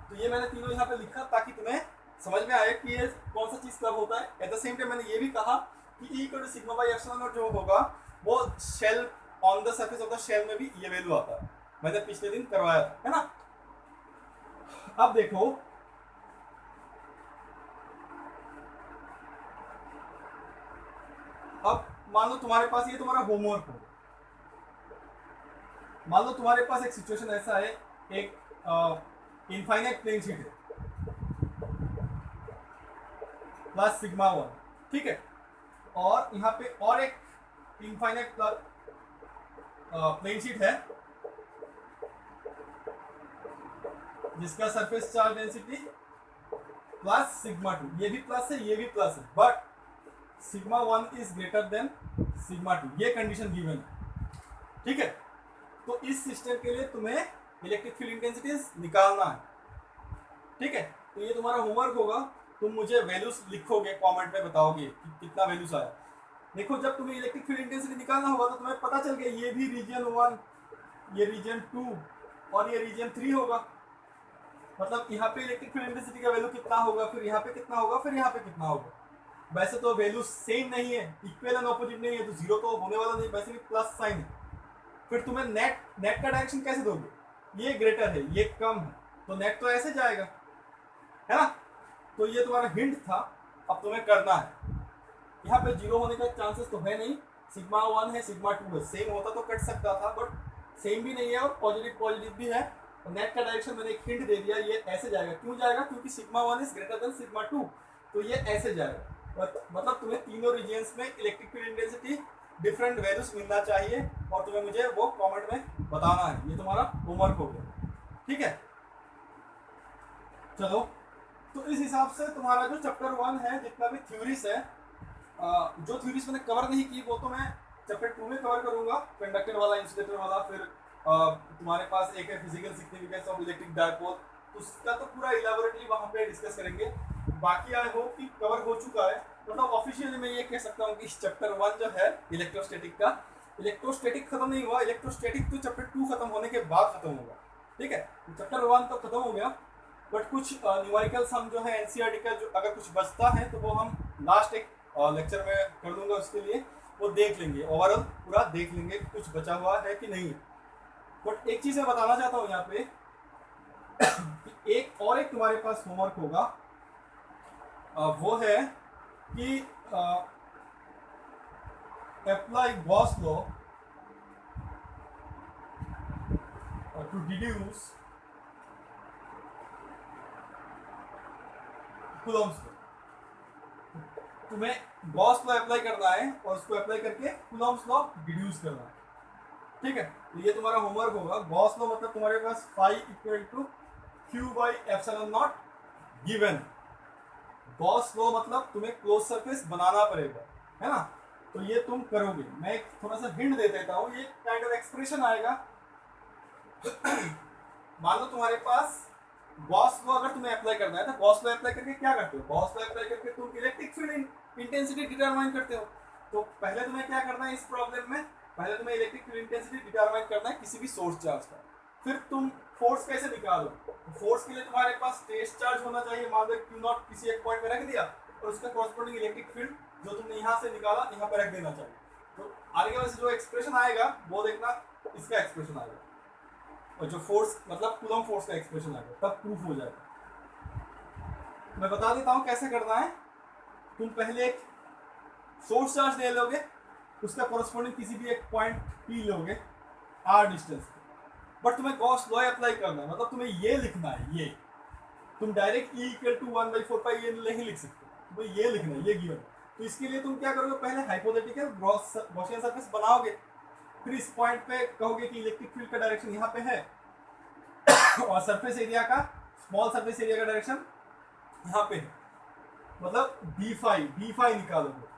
तो ये मैंने तीनों यहाँ पे लिखा ताकि तुम्हें समझ में आए कि ये कौन सा चीज कब होता है। एट द सेम टाइम मैंने ये भी कहा कि E equal to sigma by epsilon naught जो होगा वो shell on the surface of the shell में भी ये वैल्यू आता है, मैंने पिछले दिन करवाया था, है ना। अब देखो अब मान लो तुम्हारे पास ये तुम्हारा होमवर्क हो, मान लो तुम्हारे पास एक सिचुएशन ऐसा है, एक इनफाइनाइट प्लेन शीट है प्लस सिग्मा 1, ठीक है, और यहाँ पे और एक इनफाइनाइट प्लेन शीट है जिसका surface charge density plus sigma 2, ये भी प्लस है ये भी प्लस है, but sigma 1 is greater than sigma 2, ये कंडीशन गिवन है, ठीक है। तो इस सिस्टम के लिए तुम्हें इलेक्ट्रिक फील्ड इंटेंसिटीज निकालना है, ठीक है। तो ये तुम्हारा होमवर्क होगा, तुम मुझे वैल्यूज लिखोगे, कमेंट में बताओगे कि कितना वैल्यूज आया। देखो जब तुम्हें इलेक्ट्रिक फील्ड इंटेंसिटी निकालना होगा तो तुम्हें पता चल गया ये भी रीजन 1, ये रीजन 2 और ये रीजन 3 होगा, मतलब यहाँ पे इलेक्ट्रिक फील्ड इंटेंसिटी का वैल्यू कितना होगा, फिर यहाँ पे कितना होगा, फिर यहाँ पे कितना होगा। वैसे तो वैल्यू सेम नहीं है, इक्वल एंड ऑपोजिट नहीं है, तो जीरो तो होने वाला नहीं, वैसे भी प्लस साइन है। फिर तुम्हें नेट का डायरेक्शन कैसे दोगे, ये ग्रेटर है ये कम है, तो नेट तो ऐसे जाएगा, है ना। तो ये तुम्हारा हिंट था, अब तुम्हें करना है। यहाँ पे जीरो होने का चांसेस तो है नहीं, सिग्मा 1 है सिग्मा 2 है, सेम होता तो कट सकता था, बट सेम भी नहीं है और पॉजिटिव पॉजिटिव भी है। नेट का डायरेक्शन मैंने एक हिंट दे दिया, ये ऐसे जाएगा। क्यों जाएगा, क्योंकि sigma 1 is greater than sigma 2, तो ये ऐसे जाएगा। मतलब तुम्हें तीनों रीजियंस में electric field intensity different values मिलना चाहिए, और तुम्हें मुझे वो कमेंट में बताना है। ये तुम्हारा होमवर्क हो गया, ठीक है। चलो, तो इस हिसाब से तुम्हारा जो चैप्टर 1 है, जितना भी थ्योरीज है, जो थ्योरीज मैंने कवर नहीं की वो तो मैं चैप्टर 2 में कवर करूंगा, कंडक्टर वाला, इंसुलेटर वाला। फिर तुम्हारे पास एक है physical significance of electric dipole, उसका तो पूरा इलेबोरेटली वहां पे डिस्कस करेंगे। बाकी आई होप कि कवर हो चुका है। मतलब ऑफिशियली मैं ये कह सकता हूँ कि चैप्टर 1 जो है इलेक्ट्रोस्टैटिक का, इलेक्ट्रोस्टैटिक खत्म नहीं हुआ, इलेक्ट्रोस्टैटिक तो चैप्टर 2 खत्म होने के बाद खत्म होगा, ठीक है। चैप्टर 1 तो खत्म हो गया, बट कुछ न्यूमेरिकल्स हम जो है एनसीईआरटी का जो अगर कुछ बचता है तो वो हम लास्ट एक लेक्चर में कर दूंगा, उसके लिए वो देख लेंगे, ओवरऑल पूरा देख लेंगे कुछ बचा हुआ है कि नहीं। बट एक चीज़ मैं बताना चाहता हूँ यहाँ पे कि एक तुम्हारे पास होमवर्क होगा, वो है कि apply Gauss law to deduce Coulomb's law. तुम्हें गॉस लॉ अप्लाई करना है और उसको अप्लाई करके कूलॉम्स लॉ डिड्यूस करना है, ठीक है। तो ये तुम्हारा होमवर्क होगा। गॉस लॉ मतलब तुम्हारे पास phi equal to Q by epsilon not given. Gauss law मतलब तुम्हें क्लोज सरफेस बनाना पड़ेगा, है ना। तो ये तुम करोगे। मैं एक थोड़ा सा हिंट दे देता हूँ, ये काइंड ऑफ एक्सप्रेशन आएगा। मान लो तुम्हारे पास गॉस लॉ अगर तुम्हें अप्लाई करना है, तो गॉस लॉ अप्लाई करके क्या करते हो, गॉस लॉ अप्लाई करके तुम इलेक्ट्रिक फील्ड इंटेंसिटी डिटरमाइन करते हो। तो पहले तुम्हें क्या करना है इस प्रॉब्लम में, पहले तुम्हें इलेक्ट्रिक फील्ड इंटेंसिटी डिटरमाइन करना है किसी भी सोर्स चार्ज का। फिर तुम फोर्स कैसे निकालो, फोर्स के लिए तुम्हारे पास स्ट्रेस चार्ज होना चाहिए। मान लो क्यू नॉट किसी एक पॉइंट में रख दिया और उसका कॉरस्पॉन्डिंग इलेक्ट्रिक फील्ड जो तुमने यहाँ से निकाला यहाँ पर रख देना चाहिए। तो आगे वैसे जो एक्सप्रेशन आएगा वो देखना, इसका एक्सप्रेशन आएगा, और जो फोर्स मतलब कूलॉम फोर्स का एक्सप्रेशन आएगा, तब प्रूफ हो जाएगा। मैं बता देता हूँ कैसे करना है। तुम पहले एक सोर्स चार्ज ले लोगे, उसका कॉरस्पॉन्डिंग किसी भी एक पॉइंट पी लोगे आर डिस्टेंस, बट तुम्हें गॉस लॉ अप्लाई करना है। मतलब तुम्हें ये लिखना है, ये तुम डायरेक्ट E इक्वल टू 1/4 ये नहीं लिख सकते, तुम्हें ये लिखना है, ये गिवन। तो इसके लिए तुम क्या करोगे, पहले हाइपोथेटिकल गॉसियन सरफेस बनाओगे, फिर इस पॉइंट पे कहोगे कि इलेक्ट्रिक फील्ड का डायरेक्शन यहाँ पे है और सरफेस एरिया का, स्मॉल सरफेस एरिया का डायरेक्शन यहाँ पे है। मतलब डी फाई निकालोगे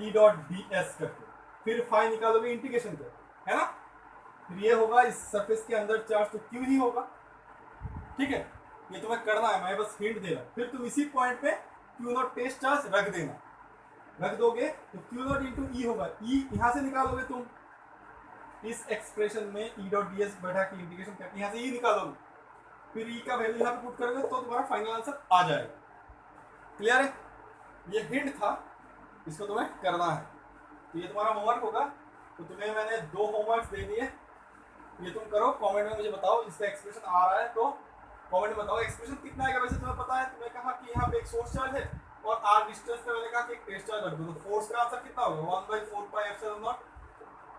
E डॉट डी एस करके, फिर फाई निकालोगे इंटीग्रेशन करके, है ना। फिर ये होगा इस सरफेस के अंदर चार्ज तो क्यू ही होगा, ठीक है। ये तुम्हें करना है, मैं बस हिंट दे रहा हूं। फिर तुम इसी पॉइंट पे क्यू नॉट टेस्ट चार्ज रख देना, रख दोगे तो क्यू नॉट इंटू ई होगा। ई यहाँ से निकालोगे तुम इस एक्सप्रेशन में E डॉट डी एस बैठा के इंटीग्रेशन करके यहाँ से ई निकालोगे, फिर ई का वैल्यू यहाँ पे पुट करोगे तो तुम्हारा फाइनल आंसर आ जाएगा। क्लियर है, ये हिंट था, इसको तुम्हें करना है। तो ये तुम्हारा होमवर्क होगा। तो तुम्हें मैंने 2 होमवर्क दे दिए, ये तुम करो, कमेंट में मुझे बताओ इसका एक्सप्रेशन आ रहा है तो कमेंट में बताओ एक्सप्रेशन कितना आएगा। वैसे तुम्हें पता है, तुमने कहा कि यहाँ पे एक सोर्स चार्ज है और आर डिस्टेंस पे मैंने कहा कि एक टेस्ट चार्ज रख दो, तो फोर्स का आंसर कितना होगा 1/4 pi epsilon naught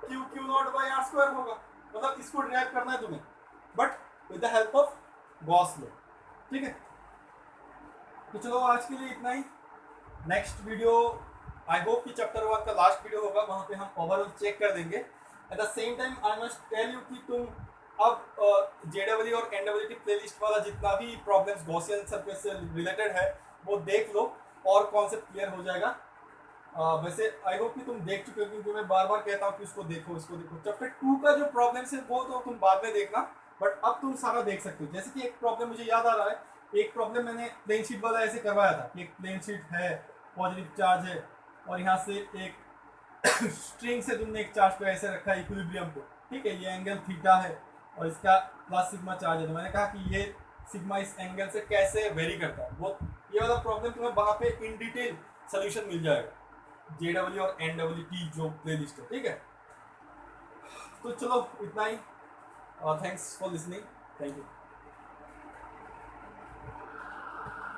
Q naught by R square होगा। मतलब इसको डिराइव करना है तुम्हें, but with the help of Gauss law, ठीक है। तो चलो आज के लिए इतना ही। नेक्स्ट वीडियो आई होप कि चैप्टर 1 का लास्ट वीडियो होगा, वहाँ पे हम ओवरऑल चेक कर देंगे। At the same time I must tell you कि तुम अब JEE और NEE प्लेलिस्ट वाला जितना भी प्रॉब्लम्स गॉसियन सरफेस से रिलेटेड है वो देख लो और कॉन्सेप्ट क्लियर हो जाएगा। वैसे आई होप कि तुम देख चुके हो, क्योंकि मैं बार बार कहता हूँ कि उसको देखो इसको देखो। चैप्टर 2 का जो प्रॉब्लम्स है वो तो तुम बाद में देखना, बट अब तुम सारा देख सकते हो। जैसे कि एक प्रॉब्लम मुझे याद आ रहा है, एक प्रॉब्लम मैंने प्लेन शीट वाला ऐसे करवाया था कि एक प्लेन शीट है, पॉजिटिव चार्ज है और यहाँ से एक स्ट्रिंग से तुमने एक चार्ज को ऐसे रखा है इक्विलिब्रियम को, ठीक है। ये एंगल थीटा है और इसका प्लस सिग्मा चार्ज है। तो मैंने कहा कि ये सिग्मा इस एंगल से कैसे वेरी करता है, वो ये वाला प्रॉब्लम तुम्हें वहां पे इन डिटेल सोल्यूशन मिल जाएगा, JEE और NEET जो प्लेलिस्ट है, ठीक है। तो चलो इतना ही, thanks for listening, thank you.